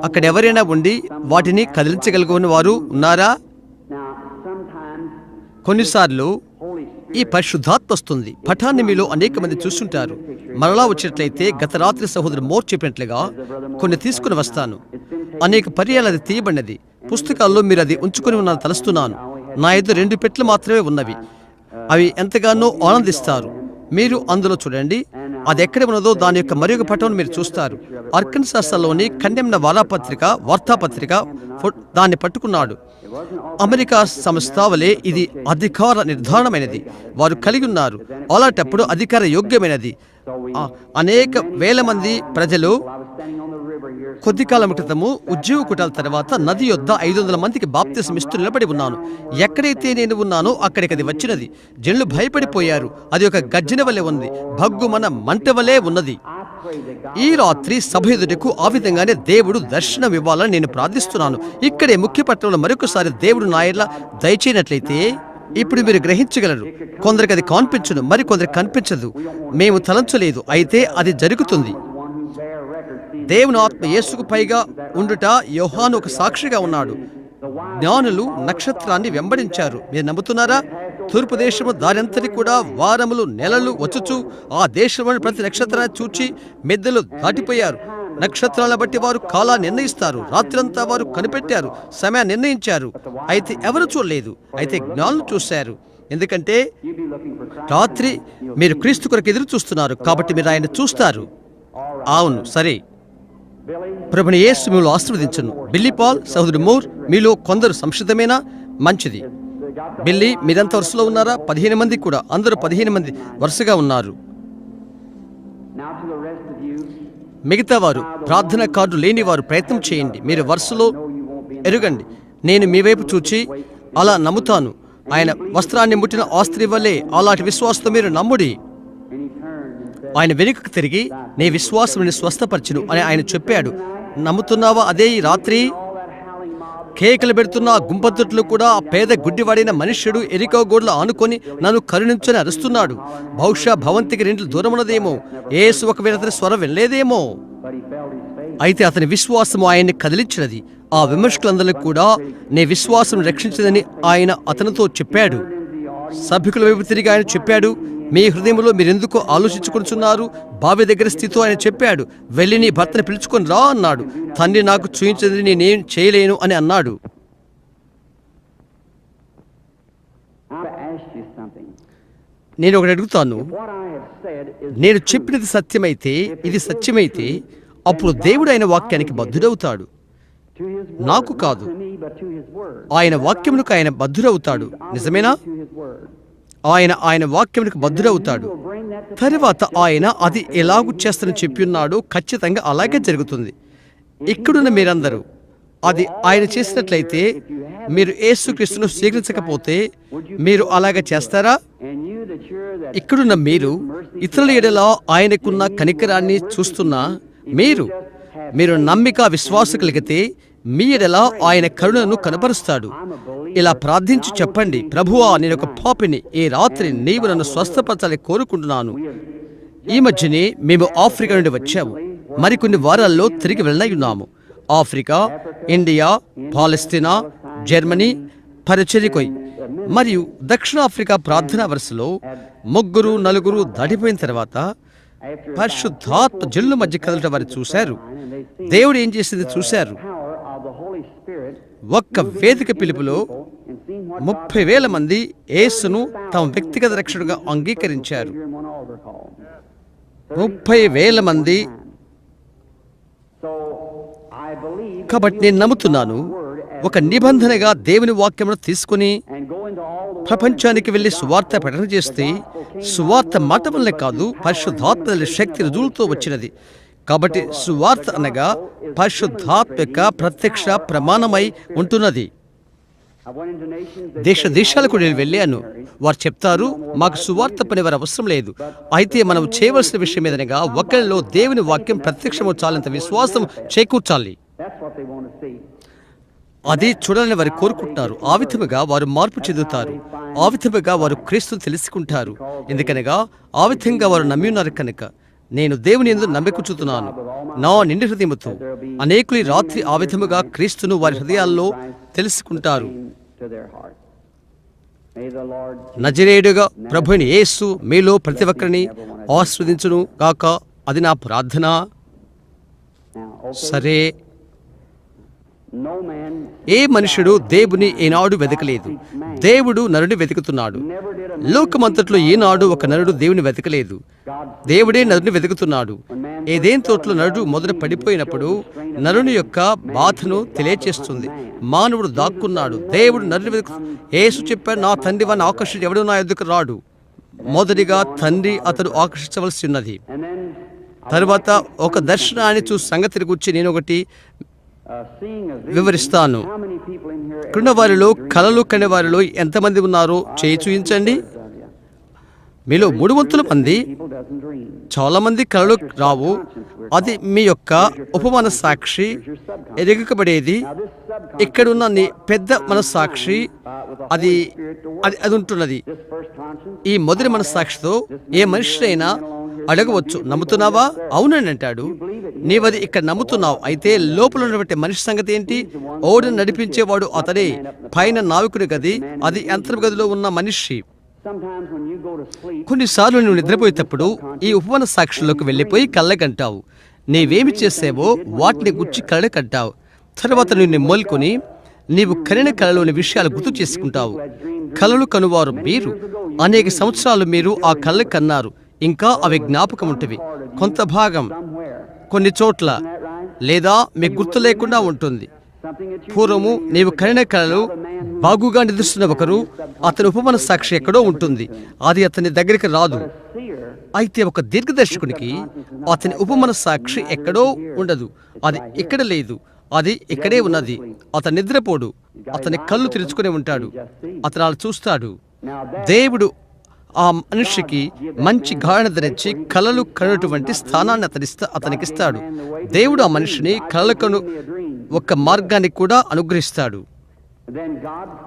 Speaker 1: అక్కడెవరైనా ఉండి వాటిని కదిలించగలిగిన వారు ఉన్నారా? కొన్నిసార్లు ఈ పరిశుద్ధాత్మ వస్తుంది. పఠాన్ని మీలో అనేక మంది చూస్తుంటారు. మరలా వచ్చినట్లయితే గత రాత్రి సహోదరు మోర్ చెప్పినట్లుగా కొన్ని తీసుకుని వస్తాను. అనేక పర్యాలు అది తీయబడినది. పుస్తకాల్లో మీరు అది ఉంచుకొని ఉన్నాను తలుస్తున్నాను. నా ఎదురు 2 పెట్టెలు మాత్రమే ఉన్నవి. అవి ఎంతగానో ఆనందిస్తారు. మీరు అందులో చూడండి. అది ఎక్కడ ఉన్నదో దాని యొక్క మరొక పటం మీరు చూస్తారు. అర్కన్సాస్లోని కండెమ్న వార్తాపత్రిక దాన్ని పట్టుకున్నాడు. అమెరికా సంస్థ వలె ఇది అధికార నిర్ధారణమైనది. వారు కలిగి ఉన్నారు. అలాంటప్పుడు అధికార యోగ్యమైనది. అనేక వేల మంది ప్రజలు కొద్ది కాలం క్రితము ఉద్యోగ కుటాల తర్వాత నది యొద్ద 500 మందికి బాప్తిసం ఇస్తూ నిలబడి ఉన్నాను. ఎక్కడైతే నేను ఉన్నానో అక్కడికి అది వచ్చినది. జనులు భయపడిపోయారు. అది ఒక గర్జన వలె ఉంది, భగ్గుమన మంట వలె ఉన్నది. ఈ రాత్రి సభ ఎదుటకు ఆ విధంగానే దేవుడు దర్శనం ఇవ్వాలని నేను ప్రార్థిస్తున్నాను. ఇక్కడే ముఖ్య పట్టణంలో మరొకసారి దేవుడు నా ఎడల దయచేయనట్లయితే ఇప్పుడు మీరు గ్రహించగలరు. కొందరికి అది కనిపించదు, మరి కొందరికి కనిపించదు. మేము తలంచలేదు, అయితే అది జరుగుతుంది. దేవుని ఆత్మ యేసుకు పైగా ఉండుట యోహాను ఒక సాక్షిగా ఉన్నాడు. జ్ఞానులు నక్షత్రాన్ని వెంబడించారు. మీరు నమ్ముతున్నారా? తూర్పు దేశము దానంతటి కూడా వారములు నెలలు వచ్చుచు ఆ దేశంలోని ప్రతి నక్షత్రాన్ని చూచి మెద్దలు దాటిపోయారు. నక్షత్రాలను బట్టి వారు కాలాన్ని నిర్ణయిస్తారు. రాత్రంతా వారు కనిపెట్టారు, సమయాన్ని నిర్ణయించారు, అయితే ఎవరు చూడలేదు. అయితే జ్ఞానులు చూశారు. ఎందుకంటే రాత్రి మీరు క్రీస్తు కొరకు ఎదురు చూస్తున్నారు, కాబట్టి మీరు ఆయన చూస్తారు. అవును, సరే. ప్రభుని యేసు మిమ్మల్ని ఆశీర్వదించును. బిల్లీ పాల్, సహోదరు మూర్, మీలో కొందరు సంసిద్ధమేనా? మంచిది. బిల్లీ, మీరంతా వరుసలో ఉన్నారా? 15 మంది కూడా. అందరూ 15 మంది వరుసగా ఉన్నారు. మిగతా వారు, ప్రార్థన కార్డు లేని వారు ప్రయత్నం చేయండి. మీరు వరుసలో ఎరుగండి. నేను మీ వైపు చూచి అలా నమ్ముతాను. ఆయన వస్త్రాన్ని ముట్టిన ఆ స్త్రీ వల్లే అలాంటి విశ్వాసంతో మీరు నమ్ముడి. ఆయన వెనుకకు తిరిగి, నీ విశ్వాసం నిన్ను స్వస్థపరచును అని ఆయన చెప్పాడు. నమ్ముతున్నావా? అదే ఈ రాత్రి కేకలు పెడుతున్న ఆ గుంపతుట్లు కూడా ఆ పేద గుడ్డివాడైన మనుష్యుడు ఎరికో గోడలు ఆనుకొని నన్ను కరుణించని అరుస్తున్నాడు. బహుశా భవంతికి 2 దూరం ఉన్నదేమో. యేసు ఒకవేళ అతని స్వరం వెళ్ళలేదేమో. అయితే అతని విశ్వాసం ఆయన్ని కదిలించినది. ఆ విమర్శకులందరికీ కూడా నీ విశ్వాసం రక్షించదని ఆయన అతనితో చెప్పాడు. సభికుల వైపు తిరిగి ఆయన చెప్పాడు, మీ హృదయంలో మీరెందుకు ఆలోచించుకుంటున్నారు? బావి దగ్గర స్థితితో ఆయన చెప్పాడు, వెళ్ళి నీ భర్తను పిలుచుకొని రా అన్నాడు. తండ్రి నాకు చూయించదని నేనేం చేయలేను అని అన్నాడు. నేను ఒకటి అడుగుతాను. నేను చెప్పినది సత్యమైతే, ఇది సత్యమైతే, అప్పుడు దేవుడు ఆయన వాక్యానికి బద్ధుడవుతాడు. నాకు కాదు, ఆయన వాక్యములకు ఆయన బద్ధుడవుతాడు. నిజమేనా? ఆయన వాక్యమునికి బద్ధుడవుతాడు. తరువాత ఆయన అది ఎలాగూ చేస్తానని చెప్పి ఉన్నాడో ఖచ్చితంగా అలాగే జరుగుతుంది. ఇక్కడున్న మీరందరూ అది ఆయన చేసినట్లయితే, మీరు యేసుక్రీస్తును స్వీకరించకపోతే మీరు అలాగే చేస్తారా? ఇక్కడున్న మీరు ఇతరుల ఎడల ఆయనకున్న కనికరాన్ని చూస్తున్నా మీరు నమ్మిక విశ్వాసం కలిగితే మీ ఎడల ఆయన కరుణను కనపరుస్తాడు. ఇలా ప్రార్థించి చెప్పండి, ప్రభువా, నేను ఒక పాపిని. ఈ రాత్రి నీవు నన్ను స్వస్థపరచాలని కోరుకుంటున్నాను. ఈ మధ్యనే మేము ఆఫ్రికా నుండి వచ్చాము. మరికొన్ని వారాల్లో తిరిగి వెళ్ళనున్నాము. ఆఫ్రికా, ఇండియా, పాలస్తీనా, జర్మనీ పరిచర్యకొయ్ మరియు దక్షిణాఫ్రికా ప్రార్థనా వరుసలో 3-4 దాటిపోయిన తర్వాత పరిశుద్ధాత్మ జనుల మధ్య కదలటం వారు చూశారు. దేవుడు ఏం చేసింది చూశారు. ఒక్క వేదిక పిలుపులో 30,000 మంది యేసును తమ వ్యక్తిగత రక్షకుడిగా అంగీకరించారు. 30,000 మంది. కాబట్టి నేను నమ్ముతున్నాను, ఒక నిబంధనగా దేవుని వాక్యమును తీసుకుని ప్రపంచానికి వెళ్ళి సువార్త ప్రకటన చేస్తే, సువార్త మాట వల్లే కాదు, పరిశుద్ధాత్మ శక్తి రుజువులతో వచ్చినది. కాబట్టి సువార్త అనగా పరిశుద్ధాత్మ యొక్క ప్రత్యక్ష ప్రమాణమై ఉంటున్నది. దేశాలకు నేను వెళ్ళాను. వారు చెప్తారు, మాకు సువార్త పని వారు అవసరం లేదు. అయితే మనం చేయవలసిన విషయం ఏదనగా, ఒకరిలో దేవుని వాక్యం ప్రత్యక్షము చాలంత విశ్వాసం చేకూర్చాలి. అది చూడాలని వారు కోరుకుంటున్నారు. ఆ విధముగా వారు మార్పు చెందుతారు. ఆ విధముగా వారు క్రీస్తును తెలుసుకుంటారు. ఎందుకనగా ఆ విధంగా వారు నమ్మి ఉన్నారు కనుక. నేను దేవుని యందు నమ్మికుంచుతున్నాను నా నిండి హృదయముతో. అనేకులు రాత్రి ఆ విధముగా క్రీస్తును వారి హృదయాల్లో తెలుసుకుంటారు. నజరేయుడుగా ప్రభువైన యేసు మీలో ప్రతి ఒక్కరిని ఆశీర్వదించును గాక. అది నా ప్రార్థన. సరే, ఏ మనుషుడు దేవుని ఏనాడు వెతకలేదు. దేవుడు నరుని వెతుకుతున్నాడు. లోకమంతట్లో ఈనాడు ఒక నరుడు దేవుని వెతకలేదు. దేవుడే నరుని వెతుకుతున్నాడు. ఏదేం తోటలో నరుడు మొదట పడిపోయినప్పుడు నరుని యొక్క బాధను తెలియచేస్తుంది. మానవుడు దాక్కున్నాడు. దేవుడు నరుని వెతుకు. యేసు చెప్పాడు, నా తండ్రి వారిని ఆకర్షించి ఎవడు నా ఎదుకు రాడు. మొదటిగా తండ్రి అతడు ఆకర్షించవలసి ఉన్నది. తరువాత ఒక దర్శనాన్ని చూసి సంగతిని గురించి నేను ఒకటి వివరిస్తాను. ఇక్కడ వారిలో కలలు కనే వారిలో ఎంతమంది ఉన్నారో చేయి చూపించండి. మీలో 3 మంది చాలా మంది కలలు రావు. అది మీ యొక్క ఉపమాన సాక్షి ఎరగబడేది. ఇక్కడున్న నీ పెద్ద మనస్సాక్షి అది అది అది ఉంటున్నది. ఈ మొదటి మనస్సాక్షితో ఏ మనిషినైనా అడగవచ్చు, నమ్ముతున్నావా? అవునని అంటాడు. నీవది ఇక్కడ నమ్ముతున్నావు. అయితే లోపల ఉన్నటువంటి మనిషి సంగతి ఏంటి? ఓడను నడిపించేవాడు అతడే, పైన నావికుడి గది అది యంత్ర గదిలో ఉన్న మనిషి. కొన్నిసార్లు నువ్వు నిద్రపోయేటప్పుడు ఈ ఉపమాన సాక్షుల్లోకి వెళ్ళిపోయి కళ్ళకంటావు. నీవేమి చేసావో వాటిని గుర్చి కళ్ళకంటావు. తర్వాత నిన్ను మొల్కొని నీవు కనిన కళలోని విషయాలు గుర్తు చేసుకుంటావు. కళలు కనువారు మీరు. అనేక సంవత్సరాలు మీరు ఆ కళ్ళ కన్నారు. ఇంకా అవి జ్ఞాపకం ఉంటవి. కొంత భాగం కొన్ని చోట్ల లేదా మీకు గుర్తు లేకుండా ఉంటుంది. పూర్వము నీవు కనిన కళలు బాగుగా నిద్రిస్తున్న ఒకరు, అతని ఉపమాన సాక్షి ఎక్కడో ఉంటుంది. అది అతని దగ్గరికి రాదు. అయితే ఒక దీర్ఘదర్శకునికి అతని ఉపమాన సాక్షి ఎక్కడో ఉండదు. అది ఇక్కడ లేదు, అది ఇక్కడే ఉన్నది. అతను నిద్రపోడు. అతని కళ్ళు తెరుచుకుని ఉంటాడు. అతను అలా చూస్తాడు. దేవుడు ఆ మనిషికి మంచి గాఢన ధరించి కలలు కనుటువంటి స్థానాన్ని అతనికిస్తాడు. దేవుడు ఆ మనిషిని కలలు కను ఒక మార్గాన్ని కూడా అనుగ్రహిస్తాడు.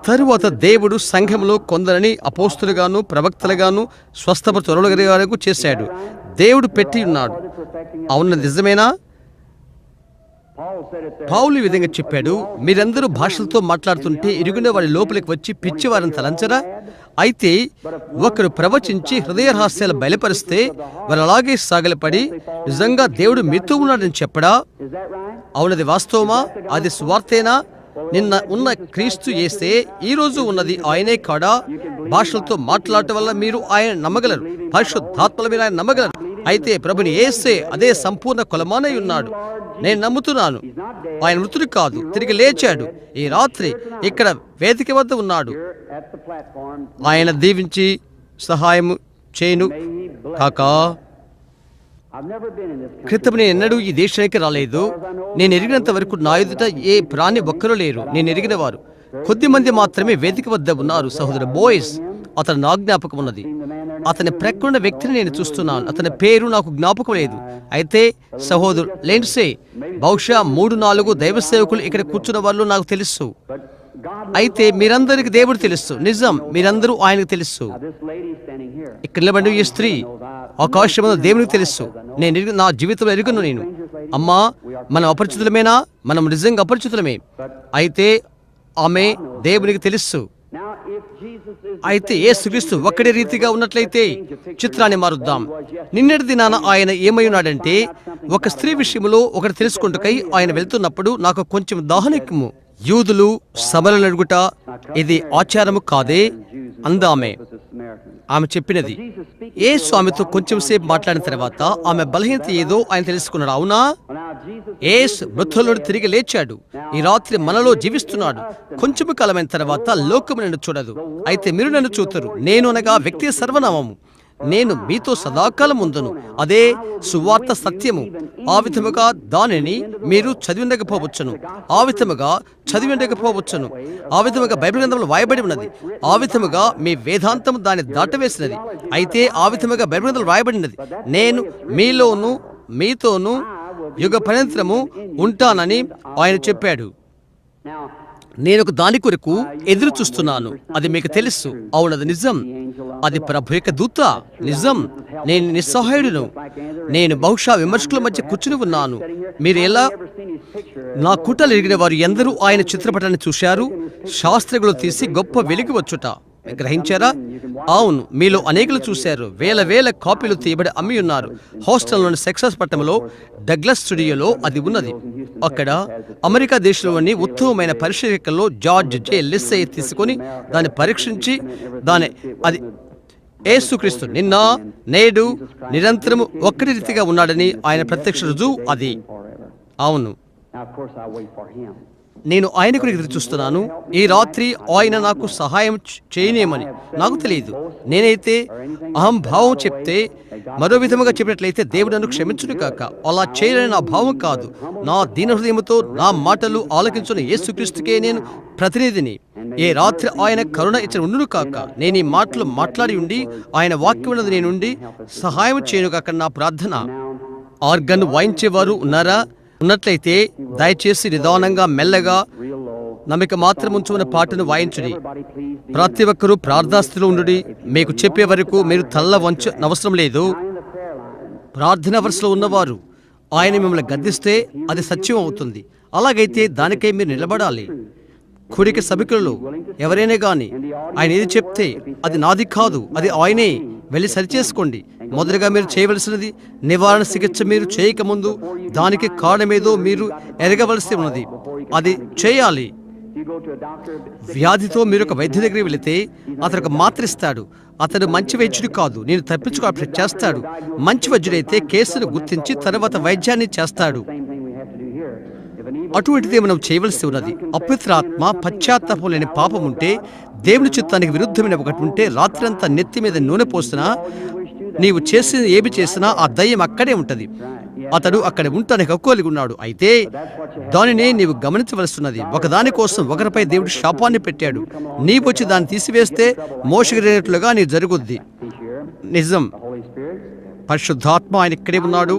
Speaker 1: తరువాత దేవుడు సంఘంలో కొందరిని అపోస్తులుగాను ప్రవక్తలుగాను స్వస్థపరచగలిగాను చేశాడు. దేవుడు పెట్టి ఉన్నాడు. అవును, నిజమేనా? పౌలు ఈ విధంగా చెప్పాడు, మీరందరూ భాషలతో మాట్లాడుతుంటే ఇరుగున వారి లోపలికి వచ్చి పిచ్చివారిని తలంచరా? అయితే ఒకరు ప్రవచించి హృదయ రహస్యాలు బయలుపరిస్తే వారు అలాగే సాగలపడి నిజంగా దేవుడు మీతో ఉన్నాడని చెప్పడా? అవునది వాస్తవమా? అది సువార్తేనా? నిన్న ఉన్న క్రీస్తు యేసే ఈ రోజు ఉన్నది ఆయనే కాడా? భాషలతో మాట్లాడటం వల్ల మీరు ఆయన నమ్మగలరు. పరిశుద్ధాత్మల మీద ఆయన నమ్మగలరు. అయితే ప్రభుని యేసే అదే సంపూర్ణ కొలమానై ఉన్నాడు. నేను నమ్ముతున్నాను. ఆయన మృతుడు కాదు, తిరిగి లేచాడు. ఈ రాత్రి ఇక్కడ వేదిక వద్ద ఉన్నాడు. ఆయన దీవించి సహాయం చేయను కాకా. క్రితం నేను ఎన్నడూ ఈ దేశానికి రాలేదు. నేను ఎరిగినంత వరకు నా ఎదుట ఏ ప్రాణి ఒక్కరూ లేరు. నేను ఎరిగిన వారు కొద్ది మంది మాత్రమే వేదిక వద్ద ఉన్నారు. సహోదరు బోయిస్, అతను నా జ్ఞాపకం ఉన్నది. అతని ప్రక్కన వ్యక్తిని నేను చూస్తున్నాను. అతని పేరు నాకు జ్ఞాపకం లేదు. అయితే సహోదరు లెండ్సే, బహుశా 3-4 దైవ సేవకులు ఇక్కడ కూర్చున్న వాళ్ళు నాకు తెలుసు. అయితే మీరందరికి దేవుడు తెలుసు. నిజం, మీరందరూ ఆయనకు తెలుసు. ఇక్కడ నిలబడి ఈ స్త్రీ ఆకాశంలో దేవునికి తెలుసు. నేను నా జీవితంలో ఎరుగును. నేను అమ్మా, మనం అపరిచితులమేనా? మనం నిజంగా అపరిచితులమే. అయితే ఆమె దేవునికి తెలుసు. అయితే యేసుక్రీస్తు ఒక్కడే రీతిగా ఉన్నట్లయితే చిత్రాన్ని మారుద్దాం. నిన్నటి దినాన ఆయన ఏమై ఉన్నాడంటే, ఒక స్త్రీ విషయంలో ఒకటి తెలుసుకుంటుకై ఆయన వెళ్తున్నప్పుడు నాకు కొంచెం దాహనెక్కుము. యూదులు సభలను అడుగుట ఇది ఆచారము కాదే అందామె. ఆమె చెప్పినది. యేసు ఆమెతో కొంచెం సేపు మాట్లాడిన తర్వాత ఆమె బలహీనత ఏదో ఆయన తెలుసుకున్నాడు. అవునా? యేసు మృతులను తిరిగి లేచాడు. ఈ రాత్రి మనలో జీవిస్తున్నాడు. కొంచెము కాలమైన తర్వాత లోకము నన్ను చూడదు, అయితే మీరు నన్ను చూతురు. నేను అనగా వ్యక్తి సర్వనామము. నేను మీతో సదాకాలం ఉందును. అదే సువార్త సత్యము. ఆ విధముగా దానిని మీరు చదివిండకపోవచ్చును. ఆ విధముగా చదివిండకపోవచ్చును. ఆ విధముగా బైబిల్ గ్రంథంలో వాయబడి ఉన్నది. ఆ విధముగా మీ వేదాంతం దాన్ని దాటవేసినది. అయితే ఆ విధముగా బైబిల్ గ్రంథంలో రాయబడినది, నేను మీలోను మీతోను యుగ పర్యంతరము ఉంటానని ఆయన చెప్పాడు. నేను ఒక దాని కొరకు ఎదురు చూస్తున్నాను. అది మీకు తెలుసు. అవునది నిజం. అది ప్రభు యొక్క దూత. నిజం. నేను నిస్సహాయుడును. నేను బహుశా విమర్శకుల మధ్య కూర్చుని ఉన్నాను. మీరు ఎలా నా కుట్రలు ఎరిగిన వారు ఎందరూ ఆయన చిత్రపటాన్ని చూశారు. శాస్త్రజ్ఞులు తీసి గొప్ప వెలికి వచ్చుట గ్రహించారా? అవును, మీలో అనేకులు చూశారు. వేల కాపీలు తీయబడి అమ్మి ఉన్నారు. హాస్టల్లోని సెక్సస్ పట్టణంలో డగ్లస్ స్టూడియోలో అది ఉన్నది. అక్కడ అమెరికా దేశంలోని ఉత్తమమైన పరిశీలకుల్లో జార్జ్ జే లిస్సే తీసుకొని దాన్ని పరీక్షించి అది యేసుక్రీస్తు నిన్న నేడు నిరంతరము ఒక్కటి రీతిగా ఉన్నాడని ఆయన ప్రత్యక్ష రుజువు అది. అవును, నేను ఆయన కొరకు ఎదురు చూస్తున్నాను. ఈ రాత్రి ఆయన నాకు సహాయం చేయనేమని నాకు తెలియదు. నేనైతే అహంభావం చెప్తే, మరో విధముగా చెప్పినట్లయితే దేవుడు నన్ను క్షమించును కాక. అలా చేయలేని నా భావం కాదు. నా దీన హృదయముతో నా మాటలు ఆలకించున్న యేసుక్రీస్తుకే నేను ప్రతినిధిని. ఏ రాత్రి ఆయన కరుణ ఇచ్చిన ఉండును కాక. నేను ఈ మాటలు మాట్లాడి ఉండి ఆయన వాక్యం ఉన్నది నేనుండి సహాయం చేయను కాక నా ప్రార్థన. ఆర్గన్ వాయించేవారు ఉన్నారా? ఉన్నట్లయితే దయచేసి నిదానంగా మెల్లగా నమ్మిక మాత్రం ఉంచుకున్న పాటను వాయించుడి. ప్రతి ఒక్కరూ ప్రార్థనాస్థితిలో ఉండుడి. మీకు చెప్పే వరకు మీరు తల్ల వంచనవసరం లేదు. ప్రార్థన వరుసలో ఉన్నవారు ఆయన మిమ్మల్ని గద్దిస్తే అది సత్యం అవుతుంది. అలాగైతే దానికై మీరు నిలబడాలి. కుడికి సభికులలో ఎవరైనా గాని ఆయన ఏది చెప్తే అది నాది కాదు, అది ఆయనే, వెళ్ళి సరిచేసుకోండి. మొదటగా మీరు చేయవలసినది నివారణ చికిత్స. మీరు చేయకముందు దానికి కారణమేదో మీరు ఎరగవలసి ఉన్నది. అది చేయాలి. వ్యాధితో మీరు ఒక వైద్య దగ్గరికి వెళితే అతను ఒక మాత్ర ఇస్తాడు. అతడు మంచి వైద్యుడు కాదు, నేను తప్పించుకో చేస్తాడు. మంచి వైద్యుడైతే కేసును గుర్తించి తర్వాత వైద్యాన్ని చేస్తాడు. అటువంటిదే మనం చేయవలసి ఉన్నది. అపవిత్రాత్మ, పశ్చాత్తాపం లేని పాపం ఉంటే, దేవుని చిత్తానికి విరుద్ధమైన ఒకటి ఉంటే, రాత్రంతా నెత్తి మీద నూనె పోసినా, నీవు చేసిన ఏమి చేసినా ఆ దయ్యం అక్కడే ఉంటది. అతడు అక్కడ ఉండటానికి హక్కులిగి ఉన్నాడు. అయితే దానిని నీవు గమనించవలసినది. ఒకదాని కోసం ఒకరిపై దేవుడు శాపాన్ని పెట్టాడు. నీవు వచ్చి దాన్ని తీసివేస్తే మోసగిరినట్లుగా నీ జరుగుద్ది. నిజం, పరిశుద్ధాత్మ ఆయన ఇక్కడే ఉన్నాడు.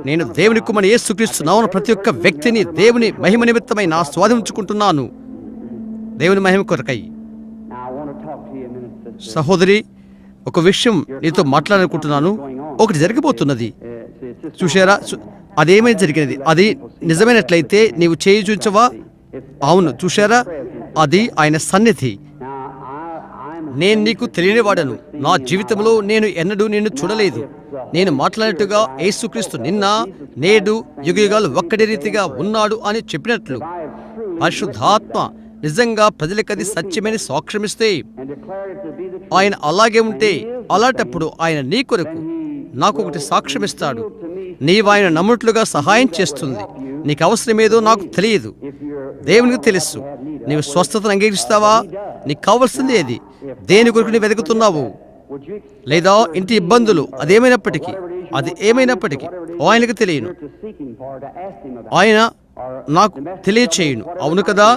Speaker 1: నేను దేవుని కుమారుని యేసుక్రీస్తు నామమున ప్రతి ఒక్క వ్యక్తిని దేవుని మహిమ నిమిత్తమై నా స్వాధీనించుకుంటున్నాను. దేవుని మహిమ కొరకై. సహోదరి, ఒక విషయం నీతో మాట్లాడాలనుకుంటున్నాను. ఒకటి జరగబోతున్నది. చూశారా? అదేమైనా జరిగినది. అది నిజమైనట్లయితే నీవు చేయి చూచవా? అవును, చూశారా? అది ఆయన సన్నిధి. నేను నీకు తెలియని వాడను. నా జీవితంలో నేను ఎన్నడూ నిన్ను చూడలేదు. నేను మాట్లాడినట్టుగా యేసుక్రీస్తు నిన్న నేడు యుగయుగాలు ఒక్కడే రీతిగా ఉన్నాడు అని చెప్పినట్లు పరిశుద్ధాత్మ నిజంగా ప్రజలకది సత్యమైన సాక్ష్యమిస్తే, ఆయన అలాగే ఉంటే, అలాంటప్పుడు ఆయన నీ కొరకు నాకు ఒకటి సాక్ష్యమిస్తాడు. నీవు ఆయన నమ్ముట్లుగా సహాయం చేస్తుంది. నీకు అవసరమేదో నాకు తెలియదు, దేవునికి తెలుసు. నీవు స్వస్థతను అంగీకరిస్తావా? నీకు కావలసింది ఏది? దేని కొరకు నీవు వెతుకుతున్నావు? లేదా ఇంటి ఇబ్బందులు, అదేమైనప్పటికీ ఆయనకు తెలియను. ఆయన నాకు తెలియచేయును. అవును కదా?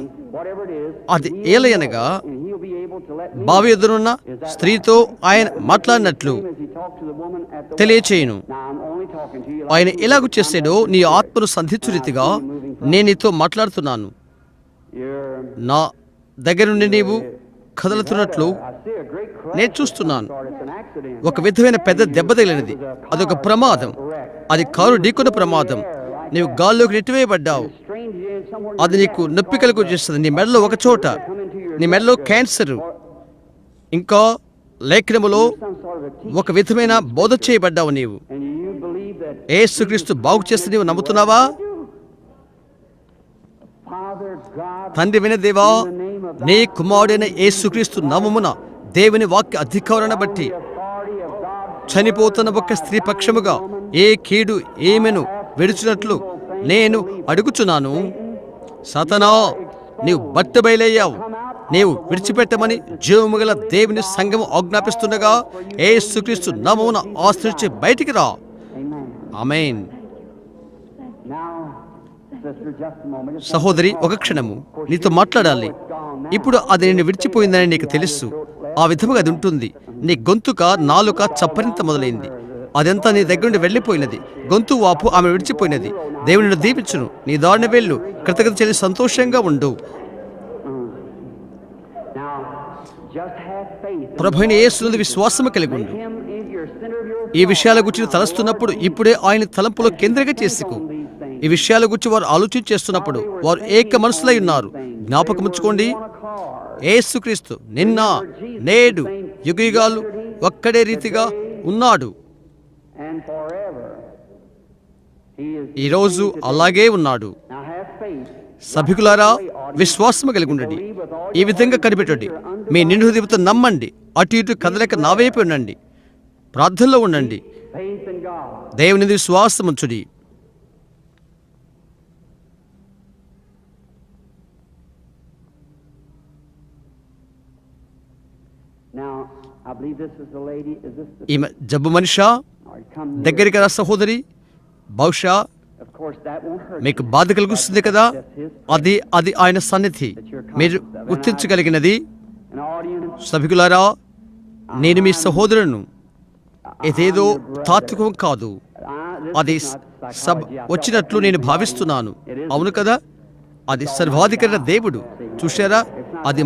Speaker 1: అది ఏలయనగా బావి ఎదురున్న స్త్రీతో ఆయన మాట్లాడినట్లు తెలియచేయును. ఆయన ఎలాగూ చేసాడో నీ ఆత్మను సంధించు రీతిగా నేను నీతో మాట్లాడుతున్నాను. నా దగ్గర నుండి నీవు కదులుతున్నట్లు నేను చూస్తున్నాను. ఒక విధమైన పెద్ద దెబ్బ తగిలినది. అదొక ప్రమాదం. అది కారు ఢీకొన్న ప్రమాదం. నీవు గాల్లోకి నెట్టివేయబడ్డావు. అది నీకు నొప్పి కలుగు చేస్తుంది. నీ మెడలో ఒక చోట, నీ మెడలో క్యాన్సర్. ఇంకా లేఖనములో ఒక విధమైన బోధ చేయబడ్డావు. నీవు యేసుక్రీస్తు బాగు చేస్తే నీవు నమ్ముతున్నావా? తండ్రి విన దేవా, నీ కుమారుడైన యేసుక్రీస్తు నామమున దేవుని వాక్య అధికారాన్ని బట్టి చనిపోతున్న ఒక స్త్రీ పక్షముగా ఏ కీడు ఈమెను విడిచినట్లు నేను అడుగుచున్నాను. సాతానా, నీవు బట్టబయలయ్యావు. నీవు విడిచిపెట్టమని జీవము గల దేవుని సంఘము ఆజ్ఞాపిస్తుండగా యేసుక్రీస్తు నామమున ఆశ్రయించి బయటికి రా. ఆమేన్. సహోదరి, ఒక క్షణము నీతో మాట్లాడాలి. ఇప్పుడు అది నేను విడిచిపోయిందని నీకు తెలుసు. ఆ విధముగా అది ఉంటుంది. నీ గొంతుక, నాలుక చప్పరింత మొదలైంది. అదంతా నీ దగ్గర నుండి వెళ్ళిపోయినది. గొంతు వాపు ఆమె విడిచిపోయినది. దేవుని నిన్ను దీవించును. నీ దారిని వెళ్ళు. కృతజ్ఞత చెల్లి సంతోషంగా ఉండు. ప్రభువైన యేసునందు విశ్వాసము కలిగి ఉండు. ఈ విషయాల గురించి తలస్తున్నప్పుడు ఇప్పుడే ఆయన తలంపులో కేంద్రంగా చేసుకో. ఈ విషయాల గురించి వారు ఆలోచన చేస్తున్నప్పుడు వారు ఏక మనసులై ఉన్నారు. జ్ఞాపకముంచుకోండి, యేసుక్రీస్తు నిన్న నేడు యుగయుగాలు ఒక్కడే రీతిగా ఉన్నాడు. ఈరోజు అలాగే ఉన్నాడు. సభికులారా, విశ్వాసము కలిగి ఉండండి. ఈ విధంగా కనిపెట్టండి. మీ నిండు హృదయంతో నమ్మండి. అటు ఇటు కదలక నా వైపు ఉండండి. ప్రార్థనలో ఉండండి. దేవుని విశ్వాసం ఉంచుడి.
Speaker 2: Now, I believe this is the lady. Is this the?
Speaker 1: ఈమె జబ్బు Manisha?
Speaker 2: All right, come here.
Speaker 1: దగ్గరికి రా సహోదరి. బహుశా
Speaker 2: Of course, that won't hurt
Speaker 1: మీకు
Speaker 2: you.
Speaker 1: బాధ కలిగిస్తుంది కదా?
Speaker 2: That's his.
Speaker 1: అది అది ఆయన సన్నిధి. మీరు గుర్తించగలిగినది.
Speaker 2: An audience.
Speaker 1: సభికులారా, నేను మీ సహోదరును. ఇదేదో తాత్వికం కాదు, అది వచ్చినట్లు నేను భావిస్తున్నాను. అవును కదా? అది సర్వాధికారి దేవుడు. చూశారా? అది